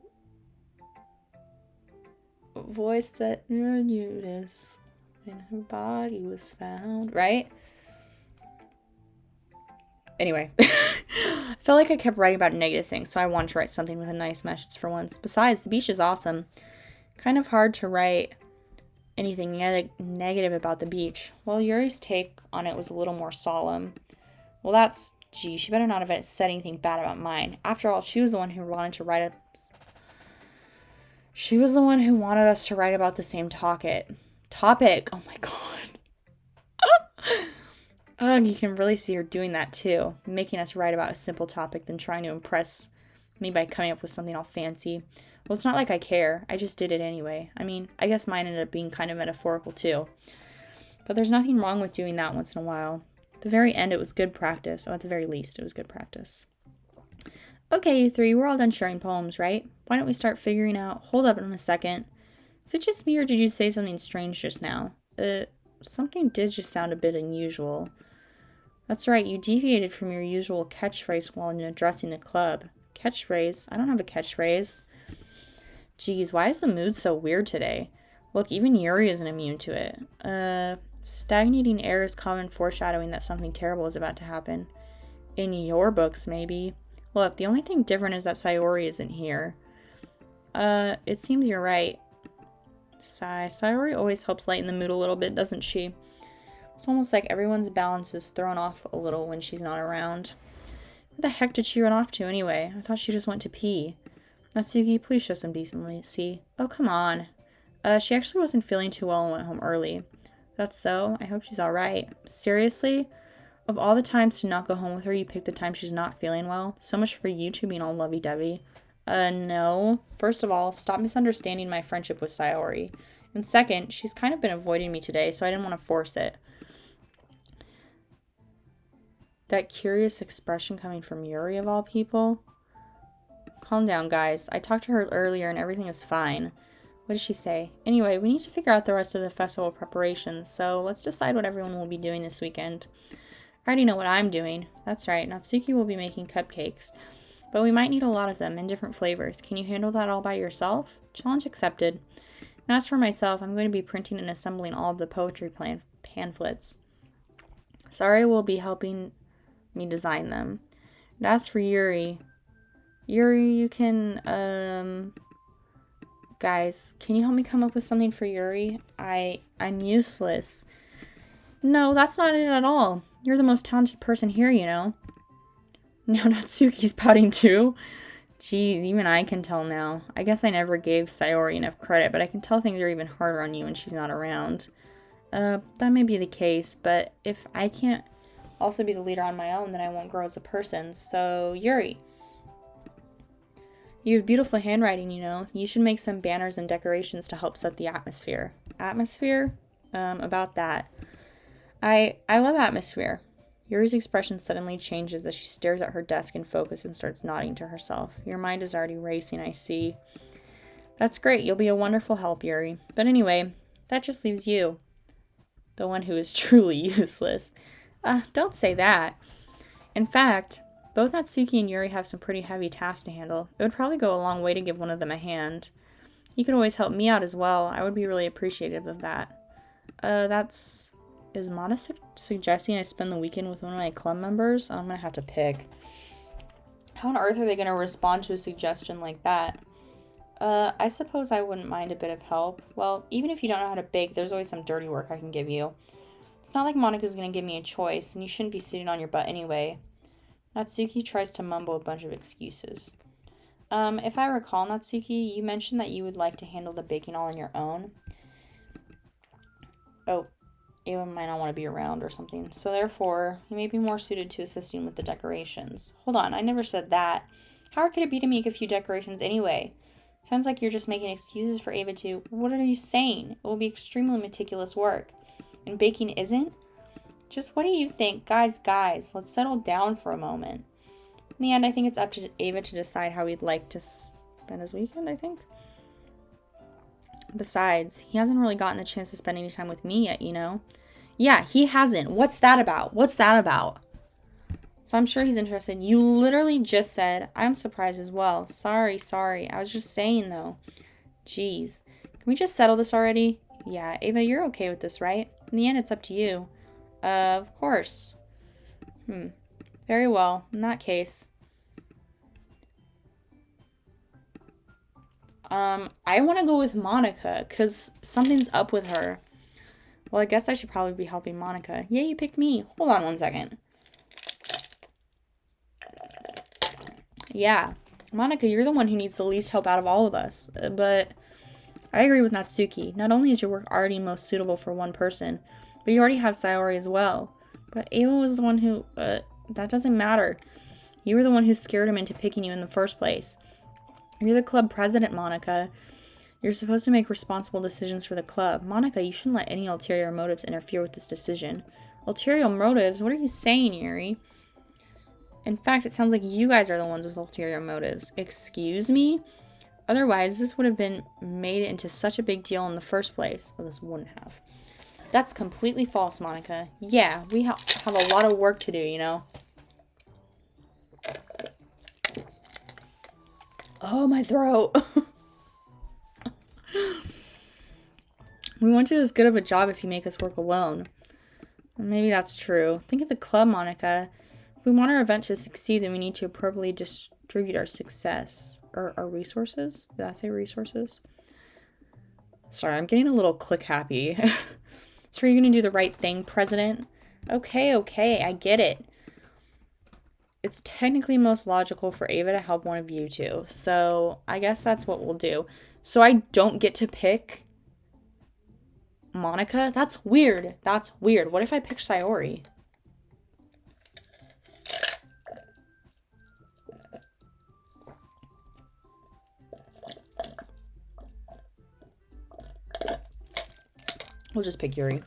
voice that knew this when her body was found, right? Anyway, I felt like I kept writing about negative things, so I wanted to write something with a nice message for once. Besides, the beach is awesome. Kind of hard to write anything negative about the beach. Well, Yuri's take on it was a little more solemn. Well, she better not have said anything bad about mine. After all, she was the one who wanted us to write about the same topic. Oh my god. You can really see her doing that too, making us write about a simple topic, then trying to impress me by coming up with something all fancy. Well, it's not like I care. I just did it anyway. I mean, I guess mine ended up being kind of metaphorical too. But there's nothing wrong with doing that once in a while. At the very end, it was good practice. Or at the very least, it was good practice. Okay, you three, we're all done sharing poems, right? Why don't we start figuring out... Hold up in a second. Is it just me or did you say something strange just now? Something did just sound a bit unusual. That's right, you deviated from your usual catchphrase while addressing the club. Catchphrase? I don't have a catchphrase. Geez, why is the mood so weird today? Look, even Yuri isn't immune to it. Stagnating air is common foreshadowing that something terrible is about to happen. In your books, maybe. Look, the only thing different is that Sayori isn't here. It seems you're right. Sayori always helps lighten the mood a little bit, doesn't she? It's almost like everyone's balance is thrown off a little when she's not around. Where the heck did she run off to anyway? I thought she just went to pee. Natsuki, please show some decency. Oh, come on. She actually wasn't feeling too well and went home early. That's so? I hope she's alright. Seriously? Of all the times to not go home with her, you picked the time she's not feeling well? So much for you two being all lovey-dovey. No. First of all, stop misunderstanding my friendship with Sayori. And second, she's kind of been avoiding me today, so I didn't want to force it. That curious expression coming from Yuri of all people? Calm down, guys. I talked to her earlier and everything is fine. What did she say? Anyway, we need to figure out the rest of the festival preparations, so let's decide what everyone will be doing this weekend. I already know what I'm doing. That's right, Natsuki will be making cupcakes. But we might need a lot of them in different flavors. Can you handle that all by yourself? Challenge accepted. And as for myself, I'm going to be printing and assembling all of the poetry pamphlets. Sari will be helping me design them. And as for Yuri, you can, guys, can you help me come up with something for Yuri? I'm useless. No, that's not it at all. You're the most talented person here, you know. Now Natsuki's pouting too. Jeez, even I can tell now. I guess I never gave Sayori enough credit, but I can tell things are even harder on you when she's not around. That may be the case, but if I can't also be the leader on my own, then I won't grow as a person. So, Yuri, you have beautiful handwriting, you know. You should make some banners and decorations to help set the atmosphere. Atmosphere? About that. I love atmosphere. Yuri's expression suddenly changes as she stares at her desk in focus and starts nodding to herself. Your mind is already racing, I see. That's great. You'll be a wonderful help, Yuri. But anyway, that just leaves you. The one who is truly useless. Don't say that. In fact, both Natsuki and Yuri have some pretty heavy tasks to handle. It would probably go a long way to give one of them a hand. You could always help me out as well. I would be really appreciative of that. Is Mana suggesting I spend the weekend with one of my club members? I'm gonna have to pick. How on earth are they gonna respond to a suggestion like that? I suppose I wouldn't mind a bit of help. Well, even if you don't know how to bake, there's always some dirty work I can give you. It's not like Monika's gonna give me a choice, and you shouldn't be sitting on your butt anyway. Natsuki tries to mumble a bunch of excuses. If I recall, Natsuki, you mentioned that you would like to handle the baking all on your own. Oh, Ava might not want to be around or something. So therefore, you may be more suited to assisting with the decorations. Hold on, I never said that. How hard could it be to make a few decorations anyway? Sounds like you're just making excuses for Ava to... What are you saying? It will be extremely meticulous work. And baking isn't? Just what do you think? Guys, let's settle down for a moment. In the end, I think it's up to Ava to decide how he'd like to spend his weekend, I think. Besides, he hasn't really gotten the chance to spend any time with me yet, you know? Yeah, he hasn't. What's that about? So I'm sure he's interested. You literally just said, I'm surprised as well. Sorry. I was just saying, though. Jeez. Can we just settle this already? Yeah, Ava, you're okay with this, right? In the end, it's up to you. Of course. Very well. In that case. I want to go with Monica, because something's up with her. Well, I guess I should probably be helping Monica. Yay, you picked me. Hold on one second. Yeah, Monica, you're the one who needs the least help out of all of us. But I agree with Natsuki. Not only is your work already most suitable for one person, but you already have Sayori as well. But Ava was the one who... that doesn't matter. You were the one who scared him into picking you in the first place. You're the club president, Monica. You're supposed to make responsible decisions for the club. Monica, you shouldn't let any ulterior motives interfere with this decision. Ulterior motives? What are you saying, Yuri? In fact, it sounds like you guys are the ones with ulterior motives. Excuse me? Otherwise, this would have been made into such a big deal in the first place. Well, this wouldn't have. That's completely false, Monica. Yeah, we have a lot of work to do, you know? Oh, my throat. We won't do as good of a job if you make us work alone. Maybe that's true. Think of the club, Monica. If we want our event to succeed, then we need to appropriately distribute our success. Or our resources? Did I say resources? Sorry, I'm getting a little click happy. So are you going to do the right thing, President? Okay, I get it. It's technically most logical for Ava to help one of you two. So I guess that's what we'll do. So I don't get to pick Monica? That's weird. What if I pick Sayori? We'll just pick Yuri.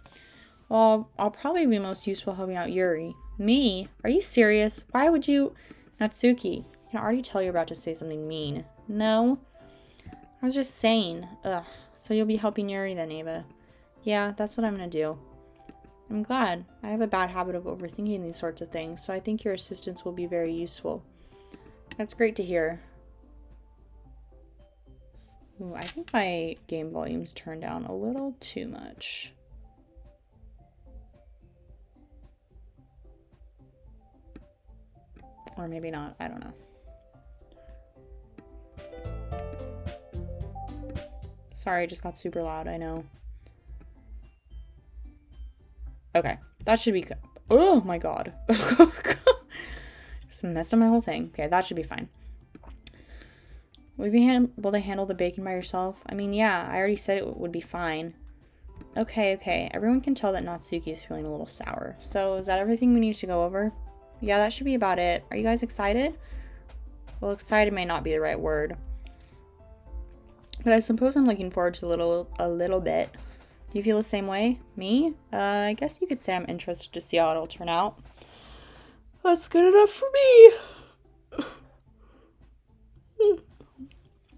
Well, I'll probably be most useful helping out Yuri. Me? Are you serious? Why would you... Natsuki, I can already tell you're about to say something mean. No? I was just saying. Ugh. So you'll be helping Yuri then, Ava. Yeah, that's what I'm gonna do. I'm glad. I have a bad habit of overthinking these sorts of things, so I think your assistance will be very useful. That's great to hear. Ooh, I think my game volume's turned down a little too much. Or maybe not. I don't know. Sorry, it just got super loud. I know. Okay. That should be good. Oh my god. Just messed up my whole thing. Okay, that should be fine. Will you be able to handle the bacon by yourself? I mean, yeah, I already said it would be fine. Okay. Everyone can tell that Natsuki is feeling a little sour. So, is that everything we need to go over? Yeah, that should be about it. Are you guys excited? Well, excited may not be the right word. But I suppose I'm looking forward to a little bit. Do you feel the same way? Me? I guess you could say I'm interested to see how it'll turn out. That's good enough for me.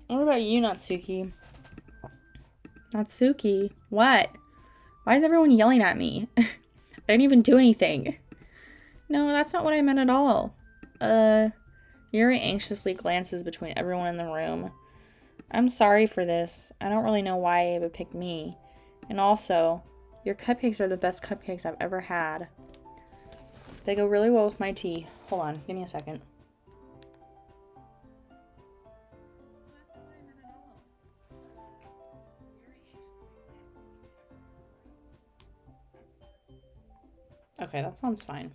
What about you, Natsuki? Natsuki? What? Why is everyone yelling at me? I didn't even do anything. No, that's not what I meant at all. Yuri anxiously glances between everyone in the room. I'm sorry for this. I don't really know why Ava picked me. And also, your cupcakes are the best cupcakes I've ever had. They go really well with my tea. Hold on, give me a second. Okay, that sounds fine.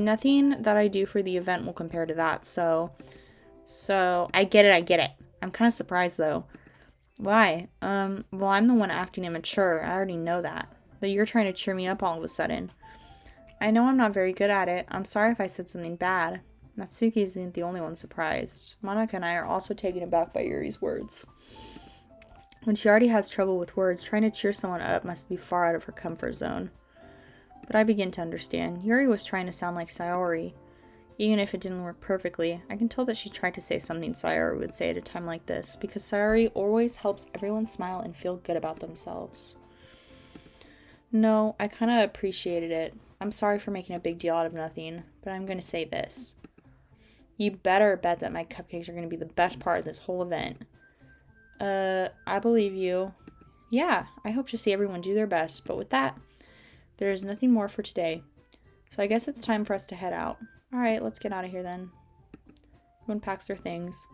Nothing that I do for the event will compare to that, so I get it. I'm kind of surprised though. Why? Well, I'm the one acting immature. I already know that. But you're trying to cheer me up all of a sudden. I know I'm not very good at it. I'm sorry if I said something bad. Natsuki isn't the only one surprised. Monica and I are also taken aback by Yuri's words. When she already has trouble with words, trying to cheer someone up must be far out of her comfort zone. But I begin to understand. Yuri was trying to sound like Sayori. Even if it didn't work perfectly, I can tell that she tried to say something Sayori would say at a time like this, because Sayori always helps everyone smile and feel good about themselves. No, I kind of appreciated it. I'm sorry for making a big deal out of nothing, but I'm going to say this. You better bet that my cupcakes are going to be the best part of this whole event. I believe you. Yeah, I hope to see everyone do their best, but with that, there is nothing more for today. So I guess it's time for us to head out. Alright, let's get out of here then. Everyone packs their things.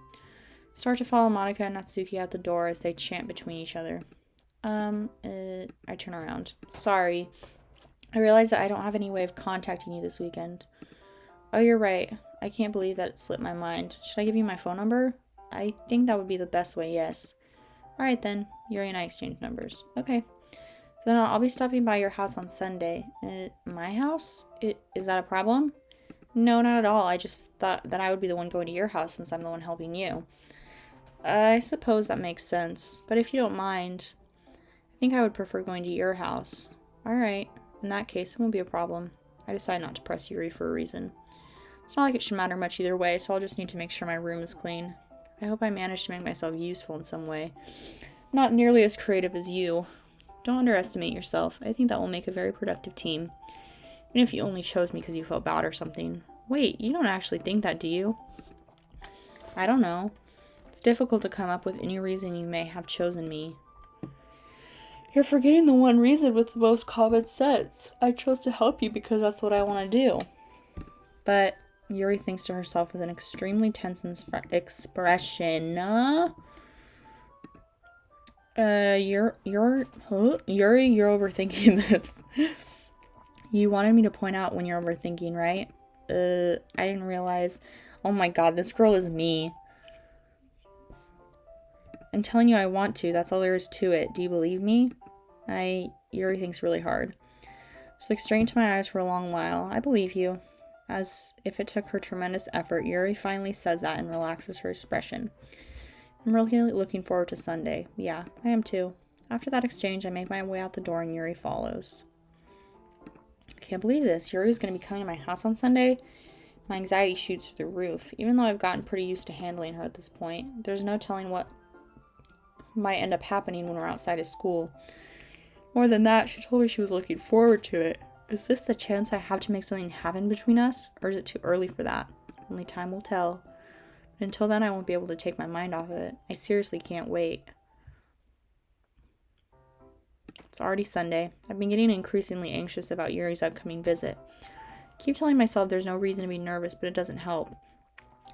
Start to follow Monica and Natsuki out the door as they chant between each other. I turn around. Sorry. I realize that I don't have any way of contacting you this weekend. Oh, you're right. I can't believe that it slipped my mind. Should I give you my phone number? I think that would be the best way, yes. Alright then. Yuri and I exchange numbers. Okay. Then I'll be stopping by your house on Sunday. My house? Is that a problem? No, not at all. I just thought that I would be the one going to your house since I'm the one helping you. I suppose that makes sense. But if you don't mind, I think I would prefer going to your house. Alright. In that case, it won't be a problem. I decided not to press Yuri for a reason. It's not like it should matter much either way, so I'll just need to make sure my room is clean. I hope I managed to make myself useful in some way. Not nearly as creative as you. Don't underestimate yourself. I think that will make a very productive team. Even if you only chose me because you felt bad or something. Wait, you don't actually think that, do you? I don't know. It's difficult to come up with any reason you may have chosen me. You're forgetting the one reason with the most common sense. I chose to help you because that's what I want to do. But Yuri thinks to herself with an extremely tense expression. Yuri, you're overthinking this. You wanted me to point out when you're overthinking, right? I didn't realize. Oh my god, this girl is me. I'm telling you I want to. That's all there is to it. Do you believe me? Yuri thinks really hard. She looks straight into my eyes for a long while. I believe you. As if it took her tremendous effort, Yuri finally says that and relaxes her expression. I'm really looking forward to Sunday. Yeah, I am too. After that exchange, I make my way out the door and Yuri follows. I can't believe this. Yuri's going to be coming to my house on Sunday. My anxiety shoots through the roof. Even though I've gotten pretty used to handling her at this point, there's no telling what might end up happening when we're outside of school. More than that, she told me she was looking forward to it. Is this the chance I have to make something happen between us? Or is it too early for that? Only time will tell. But until then, I won't be able to take my mind off of it. I seriously can't wait. It's already Sunday. I've been getting increasingly anxious about Yuri's upcoming visit. I keep telling myself there's no reason to be nervous, but it doesn't help.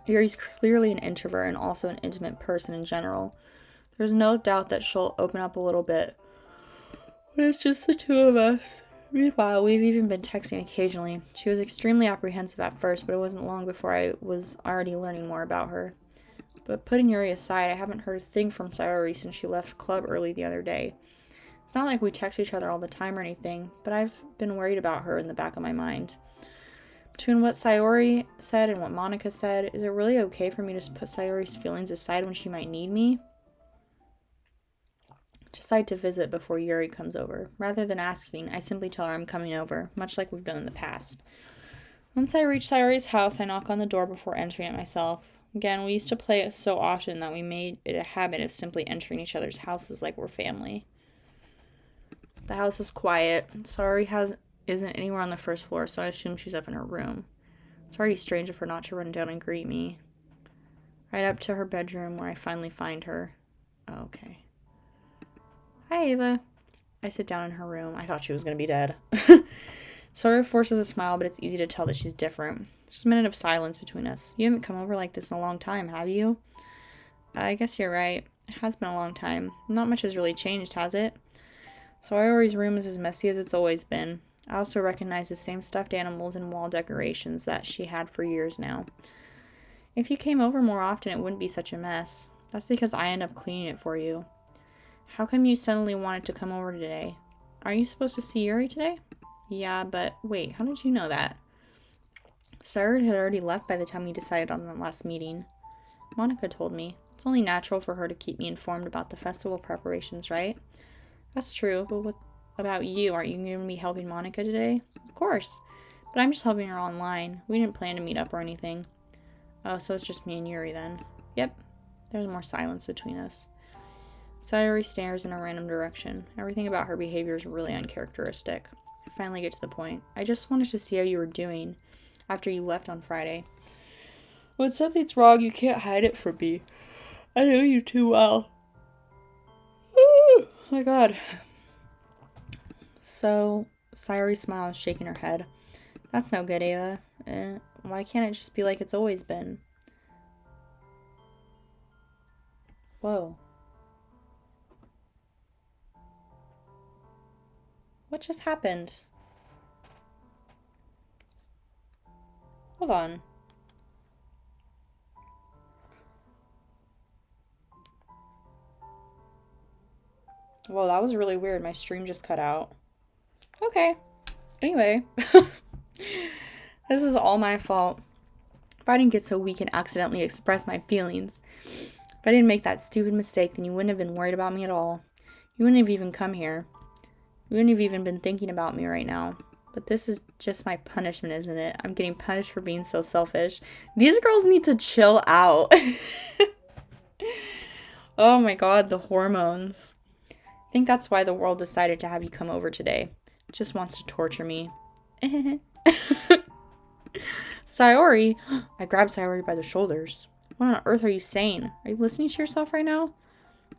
Yuri's clearly an introvert and also an intimate person in general. There's no doubt that she'll open up a little bit. But it's just the two of us. Meanwhile, we've even been texting occasionally. She was extremely apprehensive at first, but it wasn't long before I was already learning more about her. But putting Yuri aside, I haven't heard a thing from Sayori since she left club early the other day. It's not like we text each other all the time or anything, but I've been worried about her in the back of my mind. Between what Sayori said and what Monica said, is it really okay for me to put Sayori's feelings aside when she might need me? Decide to visit before Yuri comes over. Rather than asking, I simply tell her I'm coming over, much like we've done in the past. Once I reach Sayori's house, I knock on the door before entering it myself. Again, we used to play it so often that we made it a habit of simply entering each other's houses like we're family. The house is quiet. Sayori isn't anywhere on the first floor, so I assume she's up in her room. It's already strange of her not to run down and greet me. Right up to her bedroom where I finally find her. Oh, okay. Hi, Ava. I sit down in her room. I thought she was going to be dead. Sayori forces a smile, but it's easy to tell that she's different. There's a minute of silence between us. You haven't come over like this in a long time, have you? I guess you're right. It has been a long time. Not much has really changed, has it? Sayori's room is as messy as it's always been. I also recognize the same stuffed animals and wall decorations that she had for years now. If you came over more often, it wouldn't be such a mess. That's because I end up cleaning it for you. How come you suddenly wanted to come over today? Are you supposed to see Yuri today? Yeah, but wait, how did you know that? Sayori had already left by the time we decided on the last meeting. Monica told me. It's only natural for her to keep me informed about the festival preparations, right? That's true, but what about you? Aren't you going to be helping Monica today? Of course, but I'm just helping her online. We didn't plan to meet up or anything. Oh, so it's just me and Yuri then. Yep, there's more silence between us. Sayori stares in a random direction. Everything about her behavior is really uncharacteristic. I finally get to the point. I just wanted to see how you were doing after you left on Friday. When something's wrong, you can't hide it from me. I know you too well. Oh my god. So, Sayori smiles, shaking her head. That's no good, Ava. Why can't it just be like it's always been? Whoa. What just happened? Hold on. Whoa, that was really weird. My stream just cut out. Okay. Anyway. This is all my fault. If I didn't get so weak and accidentally express my feelings. If I didn't make that stupid mistake, then you wouldn't have been worried about me at all. You wouldn't have even come here. You wouldn't have even been thinking about me right now. But this is just my punishment, isn't it? I'm getting punished for being so selfish. These girls need to chill out. Oh my god, the hormones. I think that's why the world decided to have you come over today. It just wants to torture me. Sayori! I grabbed Sayori by the shoulders. What on earth are you saying? Are you listening to yourself right now?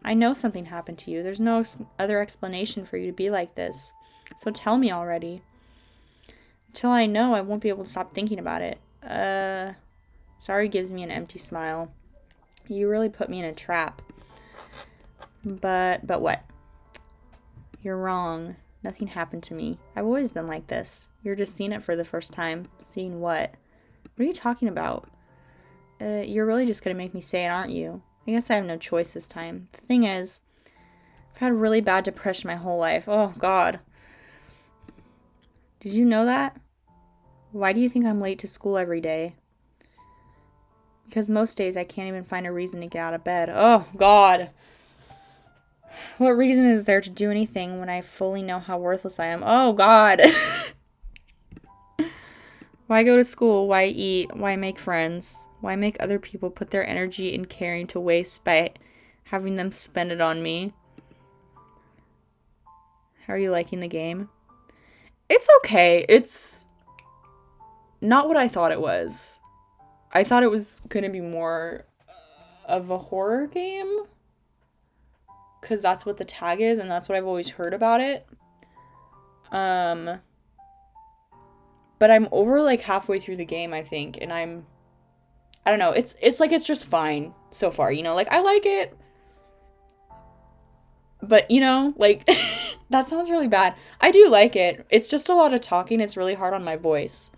I know something happened to you. There's no other explanation for you to be like this. So tell me already. Until I know, I won't be able to stop thinking about it. Sayori gives me an empty smile. You really put me in a trap. But what? You're wrong. Nothing happened to me. I've always been like this. You're just seeing it for the first time. Seeing what? What are you talking about? You're really just gonna make me say it, aren't you? I guess I have no choice this time. The thing is, I've had really bad depression my whole life. Oh, God. Did you know that? Why do you think I'm late to school every day? Because most days I can't even find a reason to get out of bed. Oh, God. What reason is there to do anything when I fully know how worthless I am? Oh, God. Why go to school? Why eat? Why make friends? Why make other people put their energy and caring to waste by having them spend it on me? How are you liking the game? It's okay. It's not what I thought it was. I thought it was going to be more of a horror game. Because that's what the tag is, and that's what I've always heard about it. But I'm over, like, halfway through the game, I think, and I don't know, it's like, it's just fine so far, you know? Like, I like it. But, you know, like, That sounds really bad. I do like it. It's just a lot of talking. It's really hard on my voice.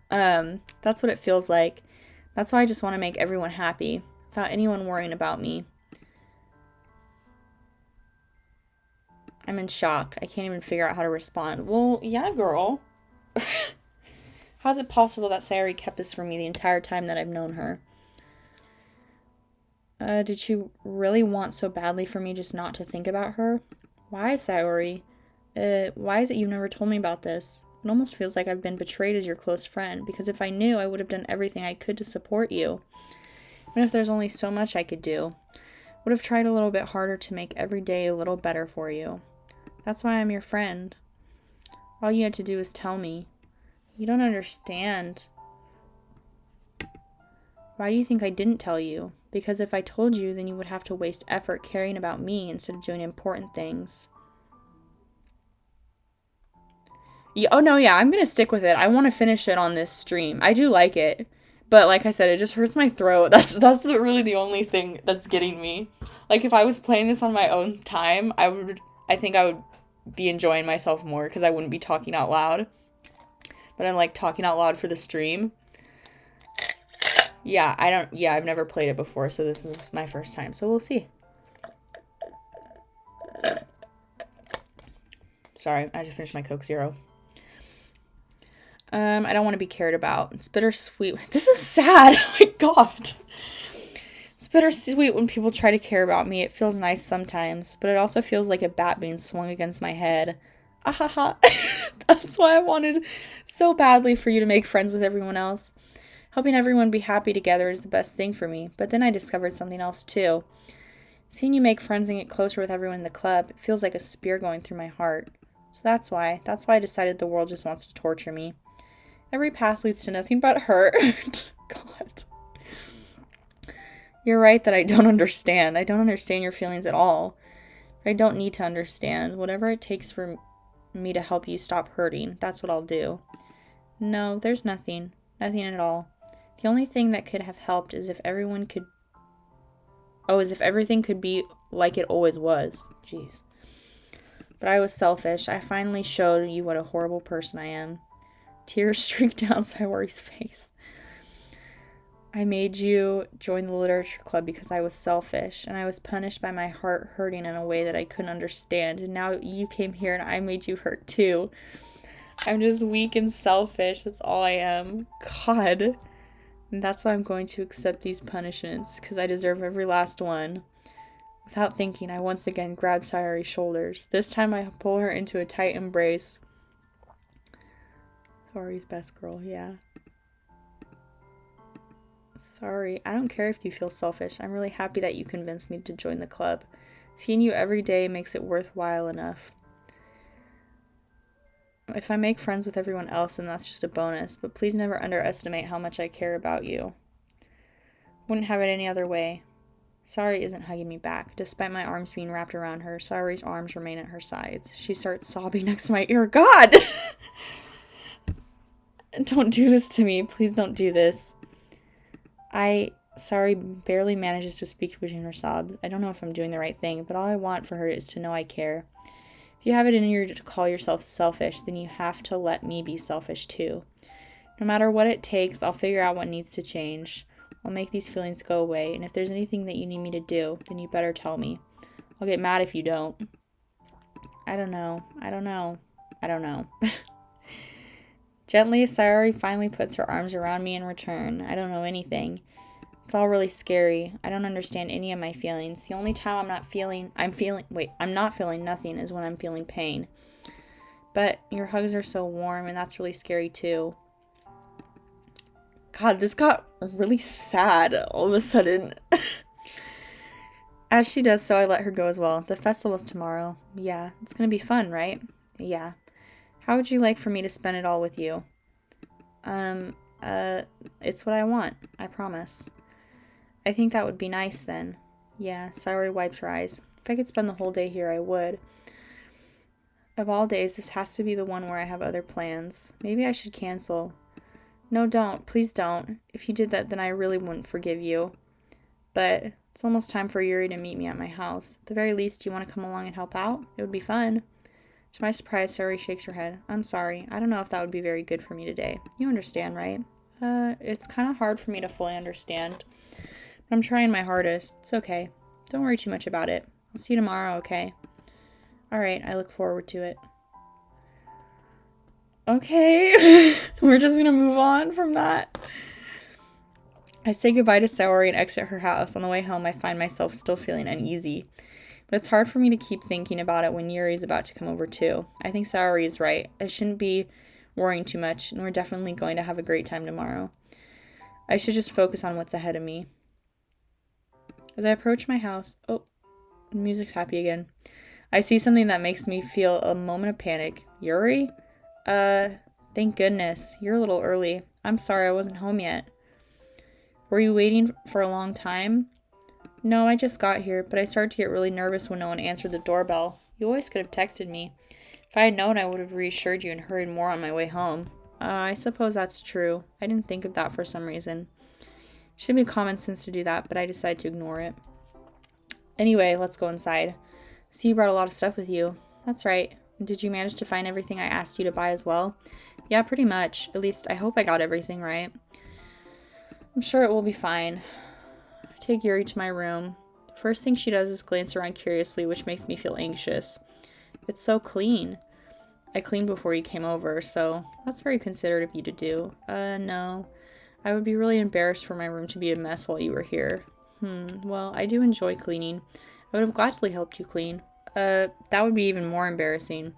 That's what it feels like. That's why I just want to make everyone happy without anyone worrying about me. I'm in shock. I can't even figure out how to respond. Well, yeah, girl. How is it possible that Sayori kept this from me the entire time that I've known her? Did she really want so badly for me just not to think about her? Why, Sayori? Why is it you never told me about this? It almost feels like I've been betrayed as your close friend, because if I knew, I would have done everything I could to support you. Even if there's only so much I could do. Would have tried a little bit harder to make every day a little better for you. That's why I'm your friend. All you had to do was tell me. You don't understand. Why do you think I didn't tell you? Because if I told you, then you would have to waste effort caring about me instead of doing important things. Yeah, oh no, yeah, I'm gonna stick with it. I want to finish it on this stream. I do like it. But like I said, it just hurts my throat. That's really the only thing that's getting me. Like if I was playing this on my own time, I think I would be enjoying myself more because I wouldn't be talking out loud. But I'm like talking out loud for the stream. Yeah, I've never played it before, so this is my first time. So we'll see. Sorry, I just finished my Coke Zero. I don't want to be cared about. It's bittersweet. This is sad. Oh my god. It's bittersweet when people try to care about me. It feels nice sometimes, but it also feels like a bat being swung against my head. Ahaha. That's why I wanted so badly for you to make friends with everyone else. Helping everyone be happy together is the best thing for me, but then I discovered something else too. Seeing you make friends and get closer with everyone in the club, it feels like a spear going through my heart. So that's why I decided the world just wants to torture me. Every path leads to nothing but hurt. God. You're right that I don't understand. I don't understand your feelings at all. I don't need to understand. Whatever it takes for me to help you stop hurting, that's what I'll do. No, there's nothing. Nothing at all. The only thing that could have helped is if everything could be like it always was. Jeez. But I was selfish. I finally showed you what a horrible person I am. Tears streaked down Sayori's face. I made you join the literature club because I was selfish, and I was punished by my heart hurting in a way that I couldn't understand, and now you came here and I made you hurt too. I'm just weak and selfish. That's all I am. God. And that's why I'm going to accept these punishments, because I deserve every last one. Without thinking, I once again grabbed Sayori's shoulders. This time I pull her into a tight embrace. Sayori's best girl, yeah. Sorry, I don't care if you feel selfish. I'm really happy that you convinced me to join the club. Seeing you every day makes it worthwhile enough. If I make friends with everyone else, then that's just a bonus, but please never underestimate how much I care about you. Wouldn't have it any other way. Sayori isn't hugging me back. Despite my arms being wrapped around her, Sayori's arms remain at her sides. She starts sobbing next to my ear. God! Don't do this to me. Please don't do this. Sayori barely manages to speak between her sobs. I don't know if I'm doing the right thing, but all I want for her is to know I care. If you have it in you to call yourself selfish, then you have to let me be selfish too. No matter what it takes, I'll figure out what needs to change. I'll make these feelings go away, and if there's anything that you need me to do, then you better tell me. I'll get mad if you don't. I don't know. Gently, Sayori finally puts her arms around me in return. I don't know anything. It's all really scary. I don't understand any of my feelings. The only time I'm not feeling nothing is when I'm feeling pain. But your hugs are so warm, and that's really scary too. God, this got really sad all of a sudden. As she does so, I let her go as well. The festival's tomorrow. Yeah, it's gonna be fun, right? Yeah. How would you like for me to spend it all with you? It's what I want. I promise. I think that would be nice then. Yeah, Sayori wipes her eyes. If I could spend the whole day here, I would. Of all days, this has to be the one where I have other plans. Maybe I should cancel. No, don't. Please don't. If you did that, then I really wouldn't forgive you. But It's almost time for Yuri to meet me at my house. At the very least, do you want to come along and help out? It would be fun. To my surprise, Saori shakes her head. I'm sorry. I don't know if that would be very good for me today. You understand, right? It's kind of hard for me to fully understand. But I'm trying my hardest. It's okay. Don't worry too much about it. I'll see you tomorrow, okay? Alright, I look forward to it. Okay. We're just gonna move on from that. I say goodbye to Saori and exit her house. On the way home, I find myself still feeling uneasy. But it's hard for me to keep thinking about it when Yuri's about to come over too. I think Saori is right. I shouldn't be worrying too much, and we're definitely going to have a great time tomorrow. I should just focus on what's ahead of me. As I approach my house... Oh, the music's happy again. I see something that makes me feel a moment of panic. Yuri? Thank goodness. You're a little early. I'm sorry I wasn't home yet. Were you waiting for a long time? No, I just got here, but I started to get really nervous when no one answered the doorbell. You always could have texted me. If I had known, I would have reassured you and hurried more on my way home. I suppose that's true. I didn't think of that for some reason. Should be common sense to do that, but I decided to ignore it. Anyway, let's go inside. See, you brought a lot of stuff with you. That's right. Did you manage to find everything I asked you to buy as well? Yeah, pretty much. At least I hope I got everything right. I'm sure it will be fine. I take Yuri to my room. The first thing she does is glance around curiously, which makes me feel anxious. It's so clean. I cleaned before you came over, so that's very considerate of you to do. No. I would be really embarrassed for my room to be a mess while you were here. Well, I do enjoy cleaning. I would have gladly helped you clean. That would be even more embarrassing.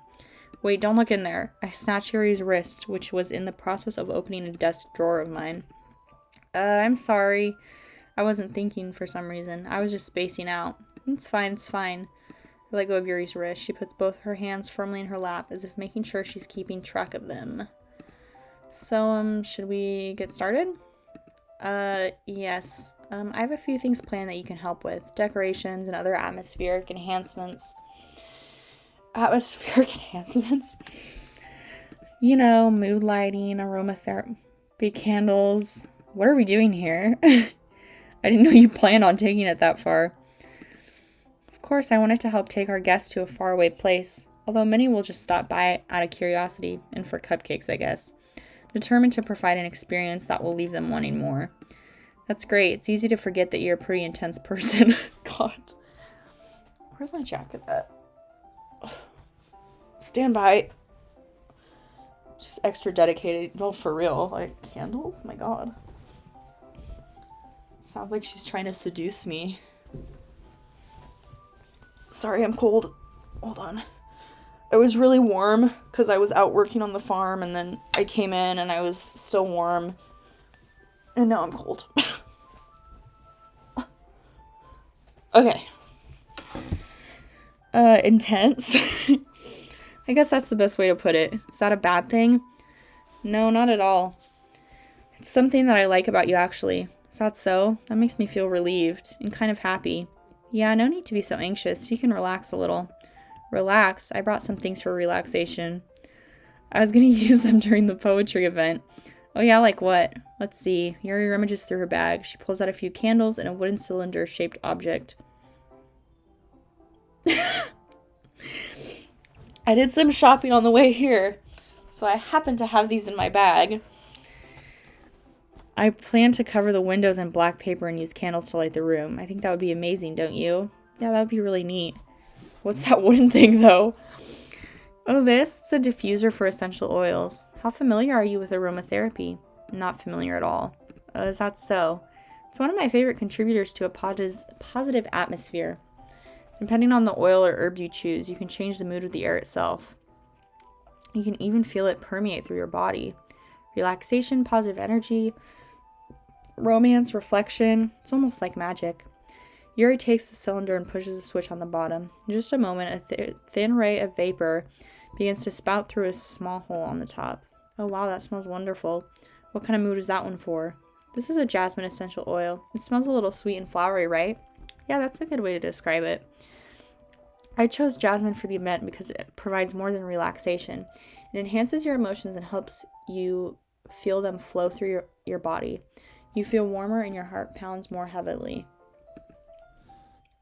Wait, don't look in there. I snatched Yuri's wrist, which was in the process of opening a desk drawer of mine. I'm sorry. I wasn't thinking for some reason. I was just spacing out. It's fine, it's fine. I let go of Yuri's wrist. She puts both her hands firmly in her lap, as if making sure she's keeping track of them. So, should we get started? Yes. I have a few things planned that you can help with. Decorations and other atmospheric enhancements. You know, mood lighting, aromatherapy candles. What are we doing here? I didn't know you planned on taking it that far. Of course, I wanted to help take our guests to a faraway place, although many will just stop by out of curiosity, and for cupcakes, I guess. Determined to provide an experience that will leave them wanting more. That's great. It's easy to forget that you're a pretty intense person. God. Where's my jacket at? Stand by. She's extra dedicated. No, for real. Like, candles? My God. Sounds like she's trying to seduce me. Sorry, I'm cold. Hold on. It was really warm because I was out working on the farm, and then I came in and I was still warm. And now I'm cold. Okay. Intense. I guess that's the best way to put it. Is that a bad thing? No, not at all. It's something that I like about you, actually. Is that so? That makes me feel relieved and kind of happy. Yeah, no need to be so anxious. You can relax a little. Relax? I brought some things for relaxation. I was gonna use them during the poetry event. Oh yeah, like what? Let's see. Yuri rummages through her bag. She pulls out a few candles and a wooden cylinder-shaped object. I did some shopping on the way here, so I happen to have these in my bag. I plan to cover the windows in black paper and use candles to light the room. I think that would be amazing, don't you? Yeah, that would be really neat. What's that wooden thing, though? Oh, this? It's a diffuser for essential oils. How familiar are you with aromatherapy? Not familiar at all. Is that so? It's one of my favorite contributors to a positive atmosphere. Depending on the oil or herb you choose, you can change the mood of the air itself. You can even feel it permeate through your body. Relaxation, positive energy, romance, reflection. It's almost like magic. Yuri takes the cylinder and pushes a switch on the bottom. In just a moment, a thin ray of vapor begins to spout through a small hole on the top. Oh wow, that smells wonderful. What kind of mood is that one for? This is a jasmine essential oil. It smells a little sweet and flowery, right? Yeah, that's a good way to describe it. I chose jasmine for the event because it provides more than relaxation. It enhances your emotions and helps you feel them flow through your body. You feel warmer and your heart pounds more heavily.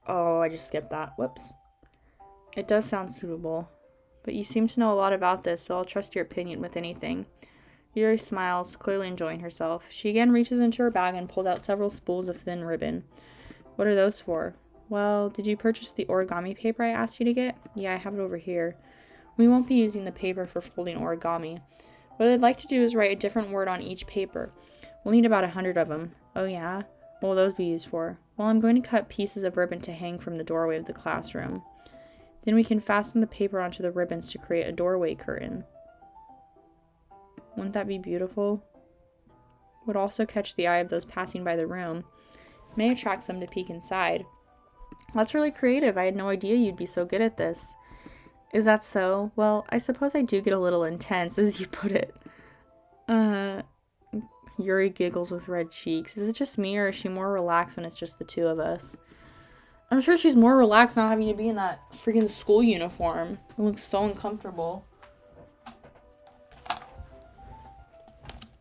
Oh, I just skipped that. Whoops. It does sound suitable. But you seem to know a lot about this, so I'll trust your opinion with anything. Yuri smiles, clearly enjoying herself. She again reaches into her bag and pulls out several spools of thin ribbon. What are those for? Well, did you purchase the origami paper I asked you to get? Yeah, I have it over here. We won't be using the paper for folding origami. What I'd like to do is write a different word on each paper. We'll need about 100 of them. Oh yeah? What will those be used for? Well, I'm going to cut pieces of ribbon to hang from the doorway of the classroom. Then we can fasten the paper onto the ribbons to create a doorway curtain. Wouldn't that be beautiful? Would also catch the eye of those passing by the room. May attract some to peek inside. That's really creative. I had no idea you'd be so good at this. Is that so? Well, I suppose I do get a little intense, as you put it. Yuri giggles with red cheeks. Is it just me, or is she more relaxed when it's just the two of us? I'm sure she's more relaxed not having to be in that freaking school uniform. It looks so uncomfortable.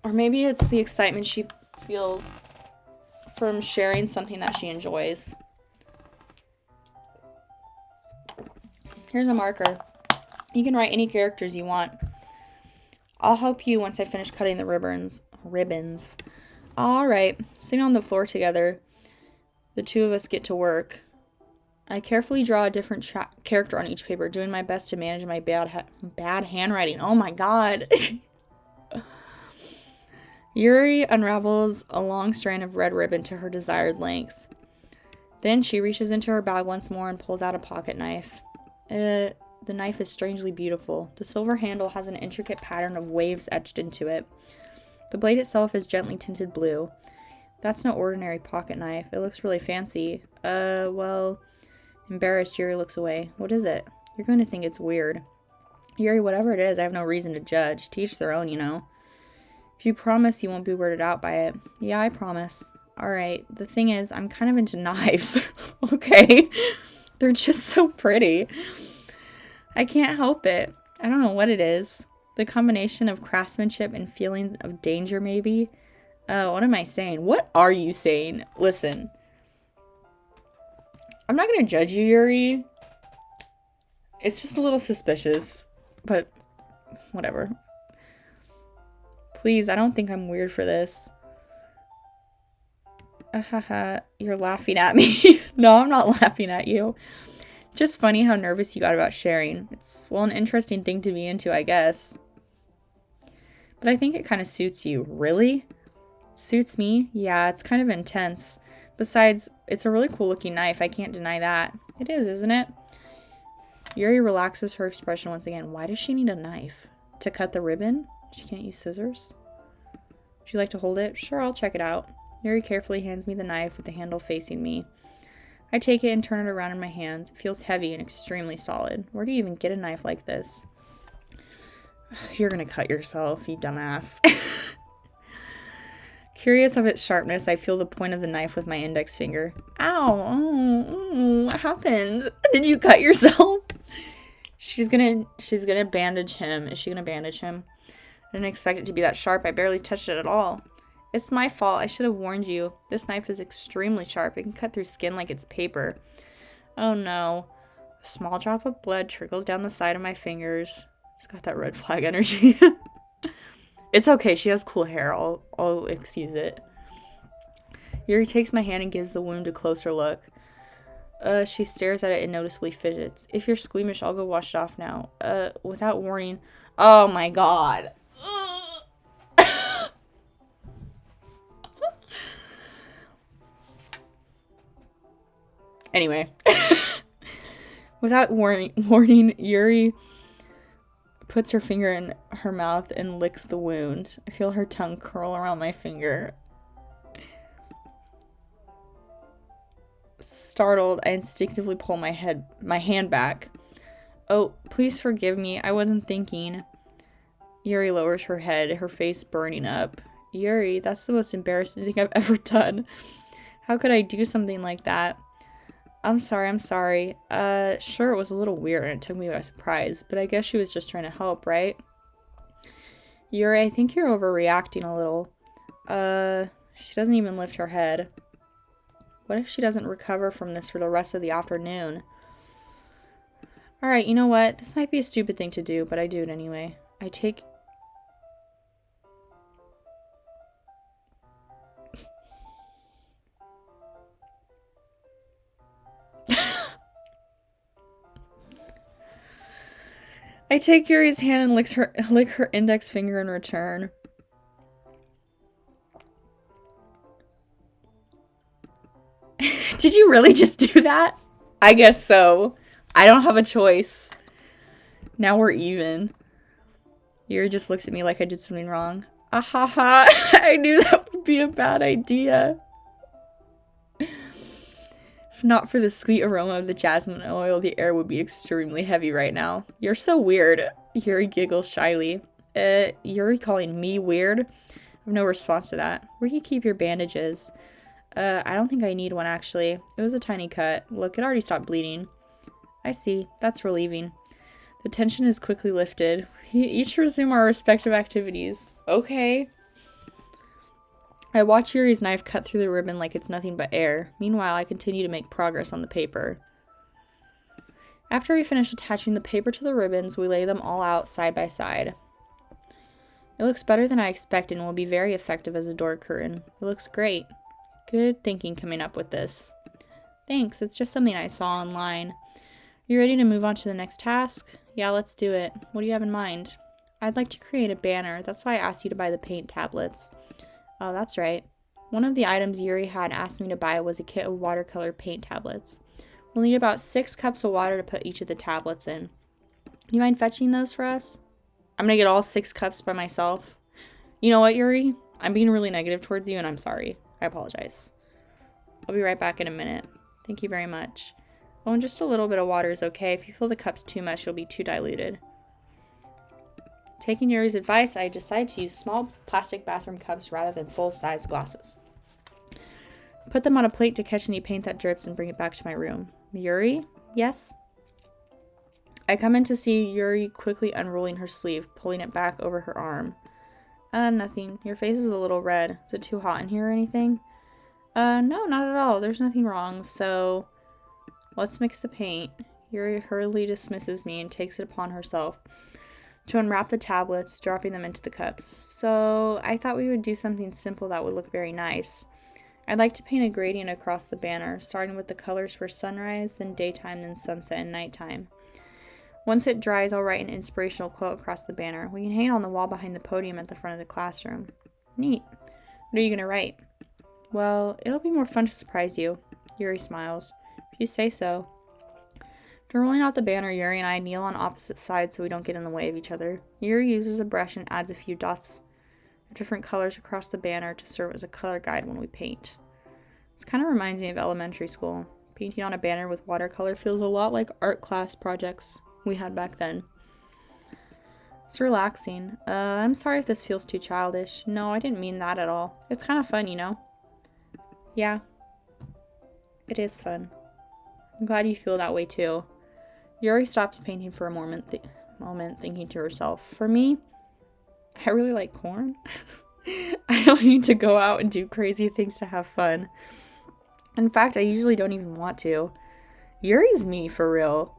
Or maybe it's the excitement she feels from sharing something that she enjoys. Here's a marker. You can write any characters you want. I'll help you once I finish cutting the ribbons. Alright. Sitting on the floor together, the two of us get to work. I carefully draw a different character on each paper, doing my best to manage my bad handwriting. Oh my god. Yuri unravels a long strand of red ribbon to her desired length. Then she reaches into her bag once more and pulls out a pocket knife. The knife is strangely beautiful. The silver handle has an intricate pattern of waves etched into it. The blade itself is gently tinted blue. That's no ordinary pocket knife. It looks really fancy. Well... Embarrassed, Yuri looks away. What is it? You're going to think it's weird. Yuri, whatever it is, I have no reason to judge. To each their own, you know. If you promise you won't be weirded out by it. Yeah, I promise. Alright, the thing is, I'm kind of into knives. Okay? They're just so pretty. I can't help it. I don't know what it is. The combination of craftsmanship and feeling of danger, maybe. What am I saying? What are you saying? Listen. I'm not gonna judge you, Yuri. It's just a little suspicious. But, whatever. Please, I don't think I'm weird for this. You're laughing at me. No, I'm not laughing at you. Just funny how nervous you got about sharing. It's, well, an interesting thing to be into, I guess. But I think it kind of suits you. Really? Suits me? Yeah, it's kind of intense. Besides, it's a really cool looking knife. I can't deny that. It is, isn't it? Yuri relaxes her expression once again. Why does she need a knife? To cut the ribbon? She can't use scissors? Would you like to hold it? Sure, I'll check it out. Yuri carefully hands me the knife with the handle facing me. I take it and turn it around in my hands. It feels heavy and extremely solid. Where do you even get a knife like this? You're gonna cut yourself, you dumbass. Curious of its sharpness, I feel the point of the knife with my index finger. Ow! Oh, what happened? Did you cut yourself? She's gonna bandage him. Is she gonna bandage him? I didn't expect it to be that sharp. I barely touched it at all. It's my fault. I should have warned you. This knife is extremely sharp. It can cut through skin like it's paper. Oh no. A small drop of blood trickles down the side of my fingers. It's got that red flag energy. It's okay. She has cool hair. I'll excuse it. Yuri takes my hand and gives the wound a closer look. She stares at it and noticeably fidgets. If you're squeamish, I'll go wash it off now. Without warning. Oh my god. Anyway. Without warning, Yuri puts her finger in her mouth and licks the wound. I feel her tongue curl around my finger. Startled, I instinctively pull my hand back. Oh, please forgive me. I wasn't thinking. Yuri lowers her head, her face burning up. Yuri, that's the most embarrassing thing I've ever done. How could I do something like that? I'm sorry. Sure, it was a little weird and it took me by surprise, but I guess she was just trying to help, right? Yuri, I think you're overreacting a little. She doesn't even lift her head. What if she doesn't recover from this for the rest of the afternoon? Alright, you know what? This might be a stupid thing to do, but I do it anyway. I take... I take Yuri's hand and lick her index finger in return. Did you really just do that? I guess so. I don't have a choice. Now we're even. Yuri just looks at me like I did something wrong. Ahaha, I knew that would be a bad idea. If not for the sweet aroma of the jasmine oil, the air would be extremely heavy right now. You're so weird. Yuri giggles shyly. Yuri calling me weird? I have no response to that. Where do you keep your bandages? I don't think I need one, actually. It was a tiny cut. Look, it already stopped bleeding. I see. That's relieving. The tension is quickly lifted. We each resume our respective activities. Okay. I watch Yuri's knife cut through the ribbon like it's nothing but air. Meanwhile, I continue to make progress on the paper. After we finish attaching the paper to the ribbons, we lay them all out side by side. It looks better than I expected and will be very effective as a door curtain. It looks great. Good thinking coming up with this. Thanks, it's just something I saw online. You ready to move on to the next task? Yeah, let's do it. What do you have in mind? I'd like to create a banner. That's why I asked you to buy the paint tablets. Oh, that's right. One of the items Yuri had asked me to buy was a kit of watercolor paint tablets. We'll need about 6 cups of water to put each of the tablets in. Do you mind fetching those for us? I'm gonna get all 6 cups by myself. You know what, Yuri? I'm being really negative towards you and I'm sorry. I apologize. I'll be right back in a minute. Thank you very much. Oh, and just a little bit of water is okay. If you fill the cups too much, you'll be too diluted. Taking Yuri's advice, I decide to use small plastic bathroom cups rather than full-size glasses. Put them on a plate to catch any paint that drips and bring it back to my room. Yuri? Yes? I come in to see Yuri quickly unrolling her sleeve, pulling it back over her arm. Nothing. Your face is a little red. Is it too hot in here or anything? No, not at all. There's nothing wrong, so... Let's mix the paint. Yuri hurriedly dismisses me and takes it upon herself to unwrap the tablets, dropping them into the cups. So, I thought we would do something simple that would look very nice. I'd like to paint a gradient across the banner, starting with the colors for sunrise, then daytime, then sunset and nighttime. Once it dries, I'll write an inspirational quote across the banner. We can hang it on the wall behind the podium at the front of the classroom. Neat. What are you going to write? Well, it'll be more fun to surprise you. Yuri smiles. If you say so. After rolling out the banner, Yuri and I kneel on opposite sides so we don't get in the way of each other. Yuri uses a brush and adds a few dots of different colors across the banner to serve as a color guide when we paint. This kind of reminds me of elementary school. Painting on a banner with watercolor feels a lot like art class projects we had back then. It's relaxing. I'm sorry if this feels too childish. No, I didn't mean that at all. It's kind of fun, you know? Yeah. It is fun. I'm glad you feel that way too. Yuri stops painting for a moment, thinking to herself, for me, I really like corn. I don't need to go out and do crazy things to have fun. In fact, I usually don't even want to. Yuri's me, for real.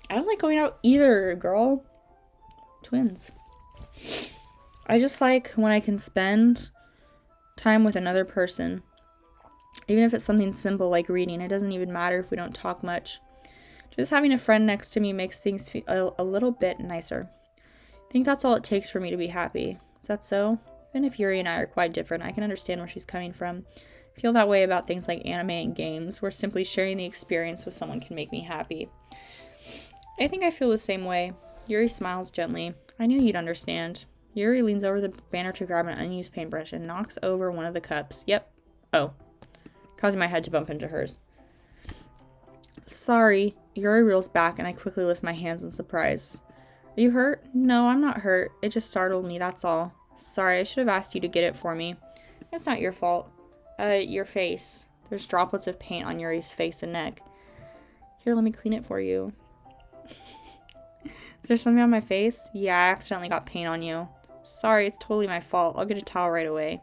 I don't like going out either, girl. Twins. I just like when I can spend time with another person. Even if it's something simple like reading, it doesn't even matter if we don't talk much. Just having a friend next to me makes things feel a little bit nicer. I think that's all it takes for me to be happy. Is that so? Even if Yuri and I are quite different, I can understand where she's coming from. I feel that way about things like anime and games, where simply sharing the experience with someone can make me happy. I think I feel the same way. Yuri smiles gently. I knew you'd understand. Yuri leans over the banner to grab an unused paintbrush and knocks over one of the cups. Yep. Oh. Causing my head to bump into hers. Sorry. Yuri reels back and I quickly lift my hands in surprise. Are you hurt? No, I'm not hurt. It just startled me, that's all. Sorry, I should have asked you to get it for me. It's not your fault. Your face. There's droplets of paint on Yuri's face and neck. Here, let me clean it for you. Is there something on my face? Yeah, I accidentally got paint on you. Sorry, it's totally my fault. I'll get a towel right away.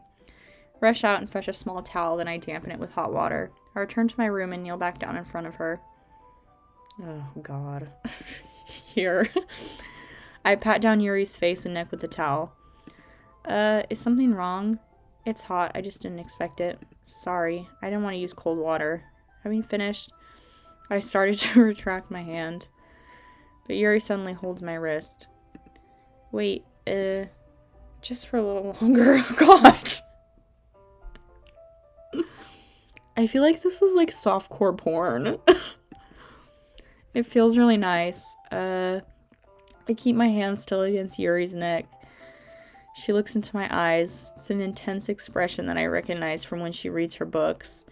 Rush out and fetch a small towel, then I dampen it with hot water. I return to my room and kneel back down in front of her. Oh, God. Here. I pat down Yuri's face and neck with the towel. Is something wrong? It's hot. I just didn't expect it. Sorry. I didn't want to use cold water. Having finished, I started to retract my hand. But Yuri suddenly holds my wrist. Wait, just for a little longer. Oh, God. I feel like this is like softcore porn. It feels really nice. I keep my hand still against Yuri's neck. She looks into my eyes. It's an intense expression that I recognize from when she reads her books.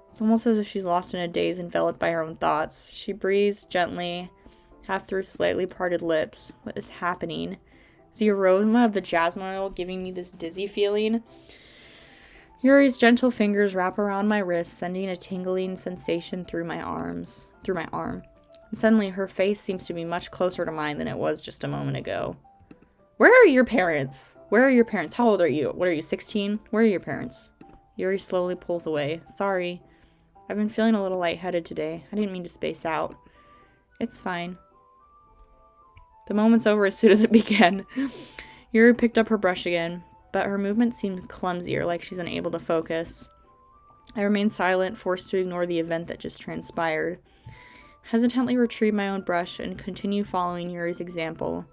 It's almost as if she's lost in a daze, enveloped by her own thoughts. She breathes gently, half through slightly parted lips. What is happening? Is the aroma of the jasmine oil giving me this dizzy feeling? Yuri's gentle fingers wrap around my wrist, sending a tingling sensation through my arm. And suddenly, her face seems to be much closer to mine than it was just a moment ago. Where are your parents? Where are your parents? How old are you? What are you, 16? Where are your parents? Yuri slowly pulls away. Sorry. I've been feeling a little lightheaded today. I didn't mean to space out. It's fine. The moment's over as soon as it began. Yuri picked up her brush again, but her movement seemed clumsier, like she's unable to focus. I remained silent, forced to ignore the event that just transpired. Hesitantly retrieve my own brush and continue following Yuri's example.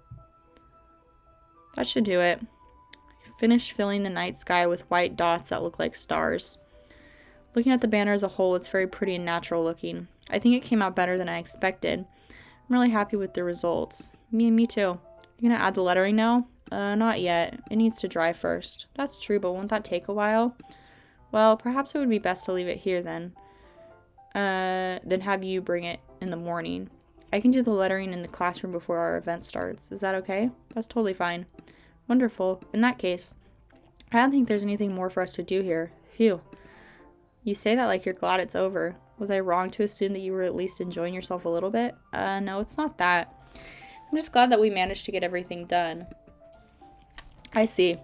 That should do it. I finished filling the night sky with white dots that look like stars. Looking at the banner as a whole, it's very pretty and natural looking. I think it came out better than I expected. I'm really happy with the results. Me too. You gonna add the lettering now? Not yet. It needs to dry first. That's true, but won't that take a while? Well, perhaps it would be best to leave it here then. Then have you bring it in the morning. I can do the lettering in the classroom before our event starts. Is that okay? That's totally fine. Wonderful. In that case, I don't think there's anything more for us to do here. Phew. You say that like you're glad it's over. Was I wrong to assume that you were at least enjoying yourself a little bit? No, it's not that. I'm just glad that we managed to get everything done. I see.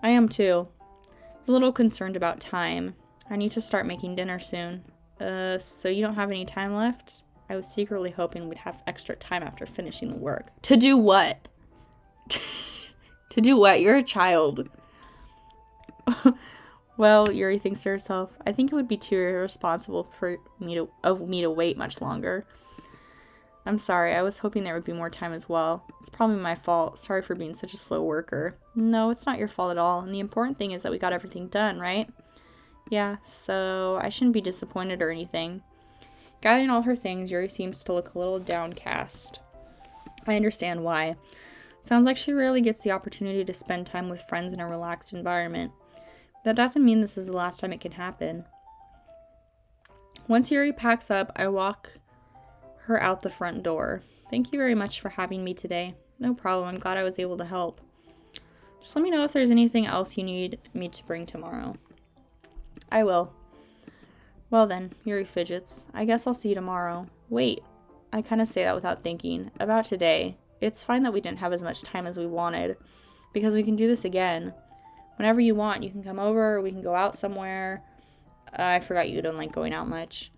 I am too. I was a little concerned about time. I need to start making dinner soon. So you don't have any time left? I was secretly hoping we'd have extra time after finishing the work. To do what? To do what? You're a child. Well, Yuri thinks to herself, I think it would be too irresponsible for me to wait much longer. I'm sorry, I was hoping there would be more time as well. It's probably my fault. Sorry for being such a slow worker. No, it's not your fault at all, and the important thing is that we got everything done, right? Yeah, so I shouldn't be disappointed or anything. Gathering all her things, Yuri seems to look a little downcast. I understand why. Sounds like she rarely gets the opportunity to spend time with friends in a relaxed environment. That doesn't mean this is the last time it can happen. Once Yuri packs up, I walk her out the front door. Thank you very much for having me today. No problem, I'm glad I was able to help. Just let me know if there's anything else you need me to bring tomorrow. I will. Well then, Yuri fidgets. I guess I'll see you tomorrow. Wait, I kind of say that without thinking. About today. It's fine that we didn't have as much time as we wanted, because we can do this again. Whenever you want, you can come over, or we can go out somewhere. I forgot you don't like going out much.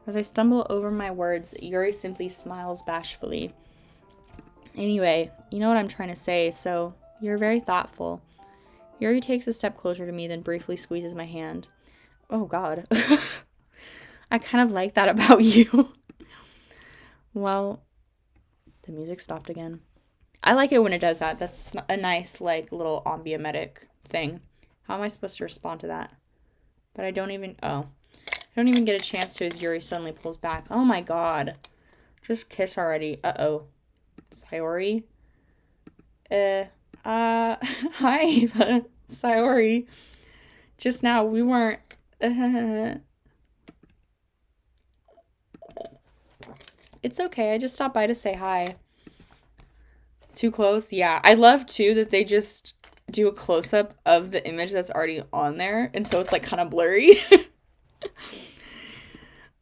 As I stumble over my words, Yuri simply smiles bashfully. Anyway, you know what I'm trying to say, so you're very thoughtful. Yuri takes a step closer to me, then briefly squeezes my hand. Oh, God. I kind of like that about you. Well, the music stopped again. I like it when it does that. That's a nice, like, little ambient thing. How am I supposed to respond to that? But I don't even get a chance to as Yuri suddenly pulls back. Oh my God. Just kiss already. Uh-oh. Sayori? Hi. Sayori. Just now, we weren't... It's okay. I just stopped by to say hi. Too close? Yeah. I love, too, that they just do a close-up of the image that's already on there. And so it's, like, kind of blurry.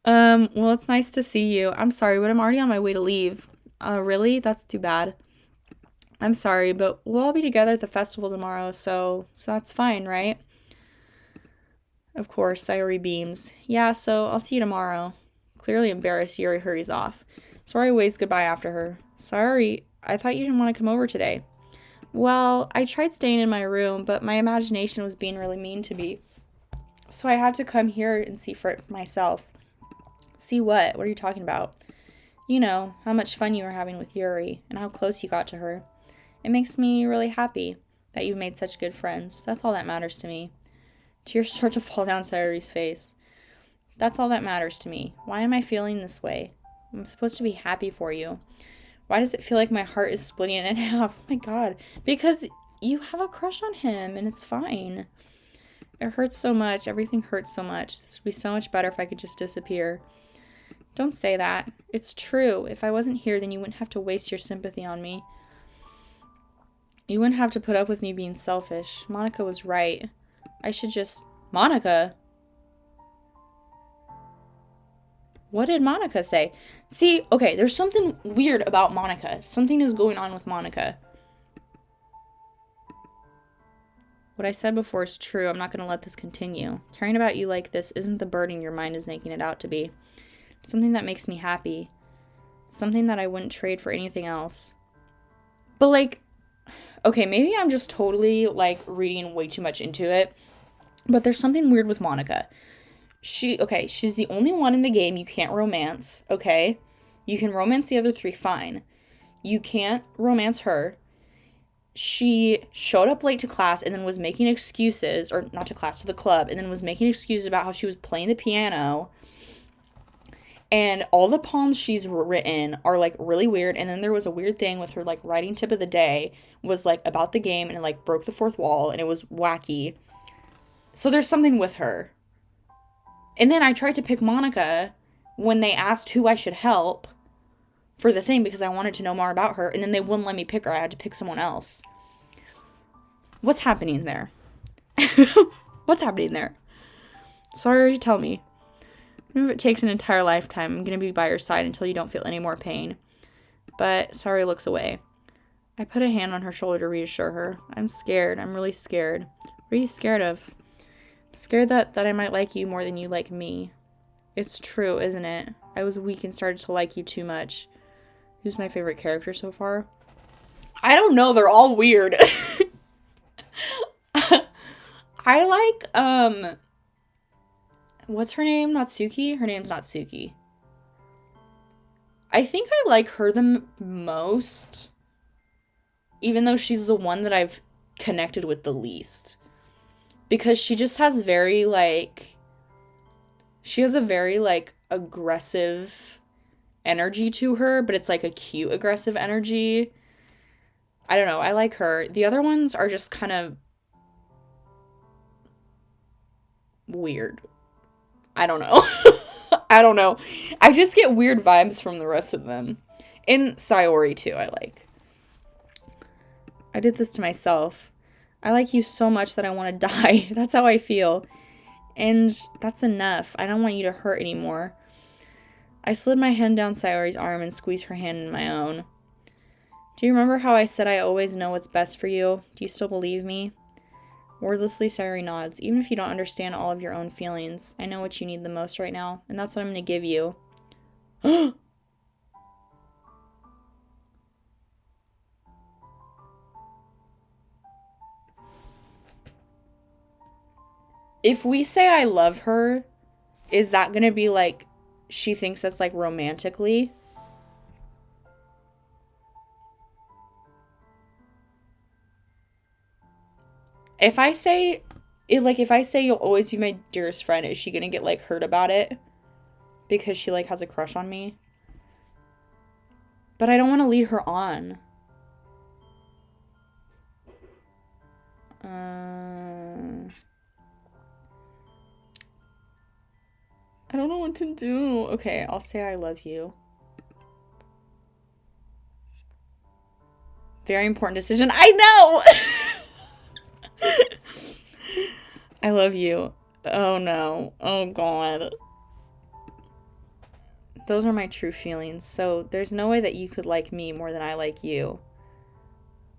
Well, it's nice to see you. I'm sorry, but I'm already on my way to leave. Really? That's too bad. I'm sorry, but we'll all be together at the festival tomorrow, so that's fine, right? Of course, Sayori beams. Yeah, so I'll see you tomorrow. Clearly embarrassed, Yuri hurries off. Sayori waves goodbye after her. Sorry, I thought you didn't want to come over today. Well, I tried staying in my room, but my imagination was being really mean to me. So I had to come here and see for myself. See what? What are you talking about? You know, how much fun you were having with Yuri, and how close you got to her. It makes me really happy that you've made such good friends. That's all that matters to me. Tears start to fall down Sayori's face. That's all that matters to me. Why am I feeling this way? I'm supposed to be happy for you. Why does it feel like my heart is splitting in half? Oh my god. Because you have a crush on him, and it's fine. It hurts so much. Everything hurts so much. This would be so much better if I could just disappear. Don't say that. It's true. If I wasn't here, then you wouldn't have to waste your sympathy on me. You wouldn't have to put up with me being selfish. Monica was right. I should just... Monica? What did Monica say? See, okay, there's something weird about Monica. Something is going on with Monica. What I said before is true. I'm not going to let this continue. Caring about you like this isn't the burden your mind is making it out to be. It's something that makes me happy. It's something that I wouldn't trade for anything else. But, like, okay, maybe I'm just totally, like, reading way too much into it. But there's something weird with Monica. She's the only one in the game you can't romance, okay? You can romance the other three, fine. You can't romance her. She showed up late to class and then was making excuses, or not to class, to the club, and then was making excuses about how she was playing the piano. And all the poems she's written are, like, really weird. And then there was a weird thing with her, like, writing tip of the day was, like, about the game, and it, like, broke the fourth wall, and it was wacky. So there's something with her. And then I tried to pick Monica when they asked who I should help for the thing because I wanted to know more about her, and then they wouldn't let me pick her. I had to pick someone else. What's happening there? What's happening there? Sorry, tell me. Even if it takes an entire lifetime, I'm going to be by your side until you don't feel any more pain. But Sari looks away. I put a hand on her shoulder to reassure her. I'm scared. I'm really scared. What are you scared of? I'm scared that I might like you more than you like me. It's true, isn't it? I was weak and started to like you too much. Who's my favorite character so far? I don't know. They're all weird. I like, what's her name? Natsuki? Her name's Natsuki. I think I like her the most, even though she's the one that I've connected with the least. Because she just has very, like, she has a very, like, aggressive energy to her, but it's, like, a cute aggressive energy. I don't know. I like her. The other ones are just kind of weird. I don't know. I don't know. I just get weird vibes from the rest of them. And Sayori, too, I like. I did this to myself. I like you so much that I want to die. That's how I feel. And that's enough. I don't want you to hurt anymore. I slid my hand down Sayori's arm and squeezed her hand in my own. Do you remember how I said I always know what's best for you? Do you still believe me? Wordlessly, Sayori nods. Even if you don't understand all of your own feelings, I know what you need the most right now, and that's what I'm going to give you. If we say I love her, is that going to be, like, she thinks that's, like, romantically? If I say you'll always be my dearest friend, is she gonna get, like, hurt about it? Because she, like, has a crush on me? But I don't want to lead her on. I don't know what to do. Okay, I'll say I love you. Very important decision. I know! I love you. Oh no. Oh god. Those are my true feelings. So there's no way that you could like me more than I like you.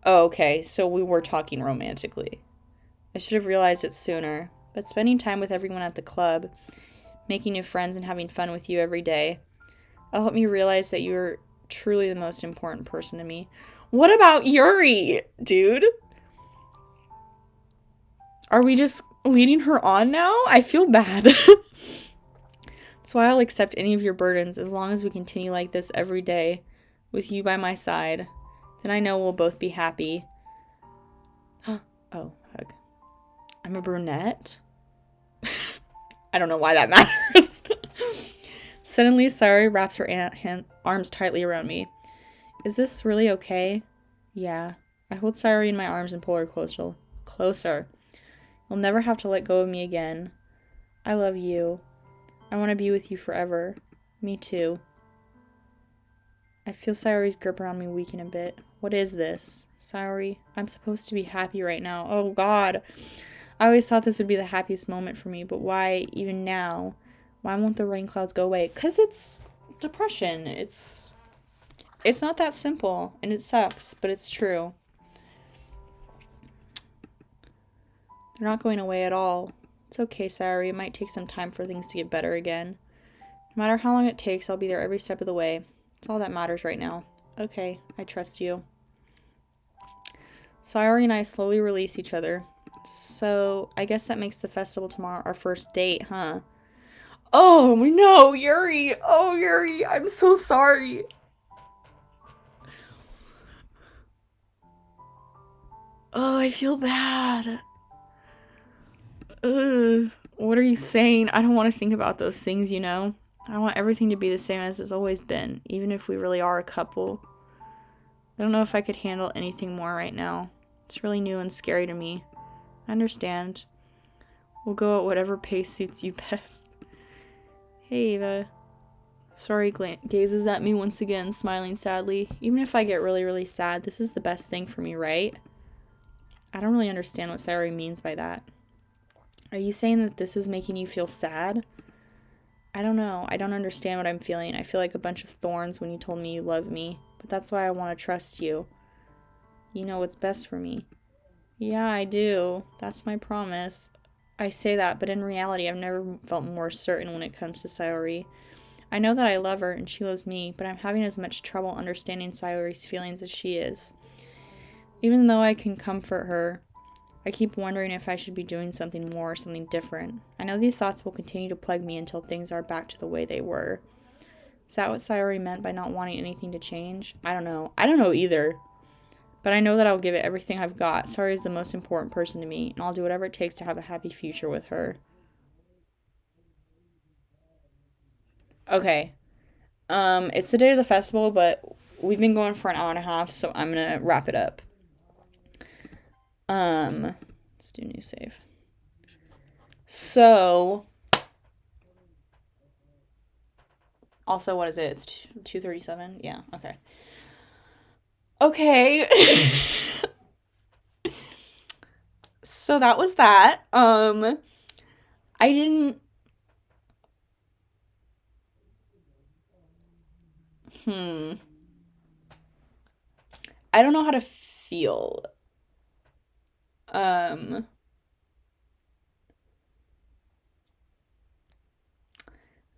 Oh, okay. So we were talking romantically. I should have realized it sooner. but spending time with everyone at the club, making new friends, and having fun with you every day, it'll help me realize that you're truly the most important person to me. What about Yuri, dude? Are we just leading her on now? I feel bad. That's why I'll accept any of your burdens as long as we continue like this every day with you by my side. Then I know we'll both be happy. Oh, hug. I'm a brunette? I don't know why that matters. Suddenly, Sayori wraps her arms tightly around me. Is this really okay? Yeah. I hold Sayori in my arms and pull her closer. You'll never have to let go of me again. I love you. I want to be with you forever. Me too. I feel Sayori's grip around me weaken a bit. What is this? Sayori, I'm supposed to be happy right now. Oh God. I always thought this would be the happiest moment for me, but why even now? Why won't the rain clouds go away? 'Cause it's depression. It's not that simple, and it sucks, but it's true. They're not going away at all. It's okay, Sayori. It might take some time for things to get better again. No matter how long it takes, I'll be there every step of the way. It's all that matters right now. Okay, I trust you. Sayori and I slowly release each other. So, I guess that makes the festival tomorrow our first date, huh? Oh, no, Yuri! Oh, Yuri, I'm so sorry. Oh, I feel bad. Ugh. What are you saying? I don't want to think about those things, you know? I want everything to be the same as it's always been, even if we really are a couple. I don't know if I could handle anything more right now. It's really new and scary to me. I understand. We'll go at whatever pace suits you best. Hey, Eva. Sorry gazes at me once again, smiling sadly. Even if I get really, really sad, this is the best thing for me, right? I don't really understand what Sayori means by that. Are you saying that this is making you feel sad? I don't know. I don't understand what I'm feeling. I feel like a bunch of thorns when you told me you love me. But that's why I want to trust you. You know what's best for me. Yeah, I do. That's my promise. I say that, but in reality, I've never felt more certain when it comes to Sayori. I know that I love her and she loves me, but I'm having as much trouble understanding Sayori's feelings as she is. Even though I can comfort her, I keep wondering if I should be doing something more or something different. I know these thoughts will continue to plague me until things are back to the way they were. Is that what Sayori meant by not wanting anything to change? I don't know. I don't know either. But I know that I'll give it everything I've got. Sayori is the most important person to me, and I'll do whatever it takes to have a happy future with her. Okay. It's the day of the festival, but we've been going for an hour and a half, so I'm gonna wrap it up. Let's do new save. So, also, what is it? It's 2:37? Yeah, okay. Okay. So that was that. I didn't... I don't know how to feel.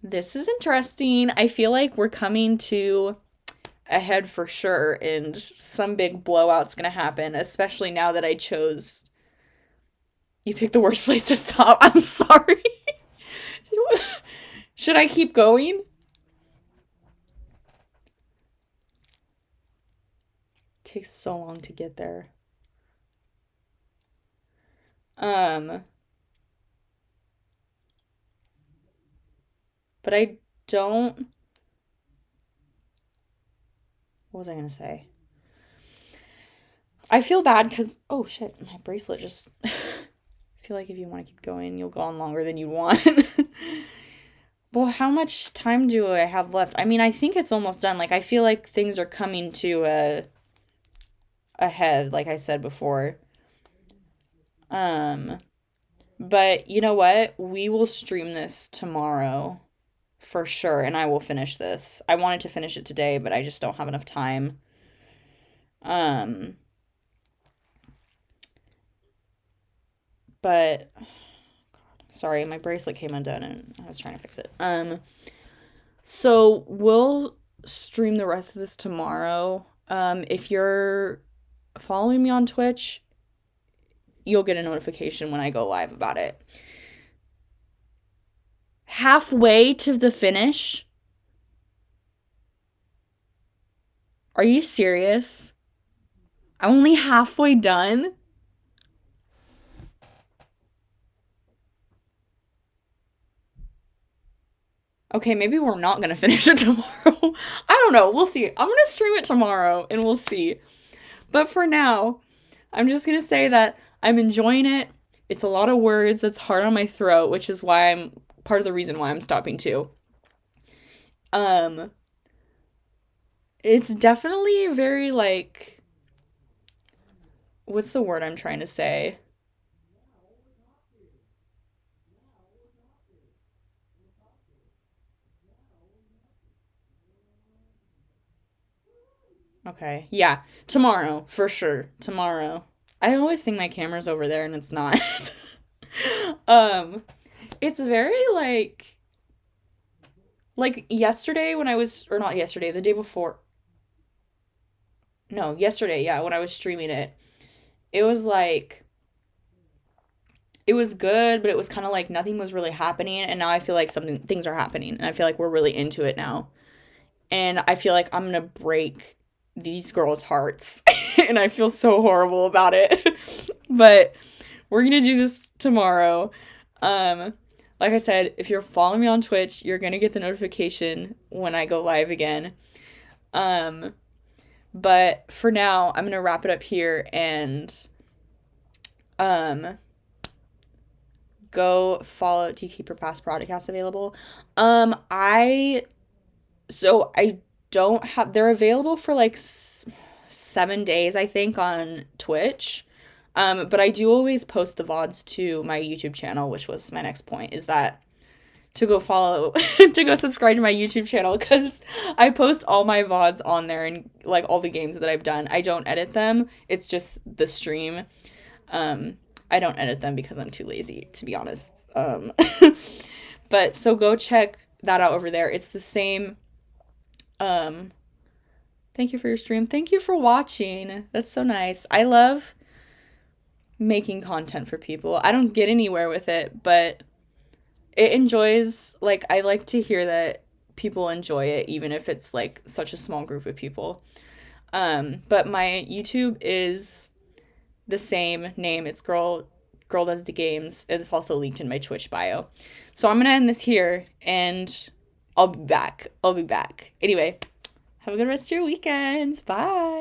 This is interesting. I feel like we're coming to a head for sure, and some big blowout's gonna happen, especially now that I chose... You picked the worst place to stop. I'm sorry. Should I keep going? It takes so long to get there. But I don't... What was I gonna say? I feel bad because... Oh, shit. My bracelet just... I feel like if you want to keep going, you'll go on longer than you want. Well, how much time do I have left? I mean, I think it's almost done. Like, I feel like things are coming to a head, like I said before. But you know what? We will stream this tomorrow for sure, and I will finish this. I wanted to finish it today, but I just don't have enough time. But Sorry, my bracelet came undone and I was trying to fix it. So we'll stream the rest of this tomorrow. If you're following me on Twitch, you'll get a notification when I go live about it. Halfway to the finish? Are you serious? I'm only halfway done? Okay, maybe we're not gonna finish it tomorrow. I don't know. We'll see. I'm gonna stream it tomorrow and we'll see. But for now, I'm just gonna say that I'm enjoying it. It's a lot of words. It's hard on my throat, which is why I'm part of the reason why I'm stopping too. It's definitely very like, what's the word I'm trying to say? Okay. Yeah. Tomorrow, for sure. Tomorrow. I always think my camera's over there and it's not. um, it's very like yesterday when I was, or not yesterday, the day before. No, yesterday, yeah, when I was streaming it. It was like it was good, but it was kind of like nothing was really happening, and now I feel like something things are happening, and I feel like we're really into it now. And I feel like I'm gonna break these girls' hearts, and I feel so horrible about it. But we're gonna do this tomorrow. Um, like I said, if you're following me on Twitch, you're gonna get the notification when I go live again. Um, but for now, I'm gonna wrap it up here and um go follow. Do you keep your past broadcasts available? I so I don't have. They're available for like 7 days, I think, on Twitch. But I do always post the VODs to my YouTube channel, which was my next point, is that to go follow, to go subscribe to my YouTube channel, because I post all my VODs on there and like all the games that I've done. I don't edit them. It's just the stream. I don't edit them because I'm too lazy, to be honest. But so go check that out over there. It's the same. Thank you for your stream. Thank you for watching. That's so nice. I love making content for people. I don't get anywhere with it, but it enjoys, like, I like to hear that people enjoy it, even if it's like such a small group of people. But my YouTube is the same name. It's Girl Does the Games. It's also linked in my Twitch bio. So I'm gonna end this here, and I'll be back. Anyway, have a good rest of your weekend. Bye.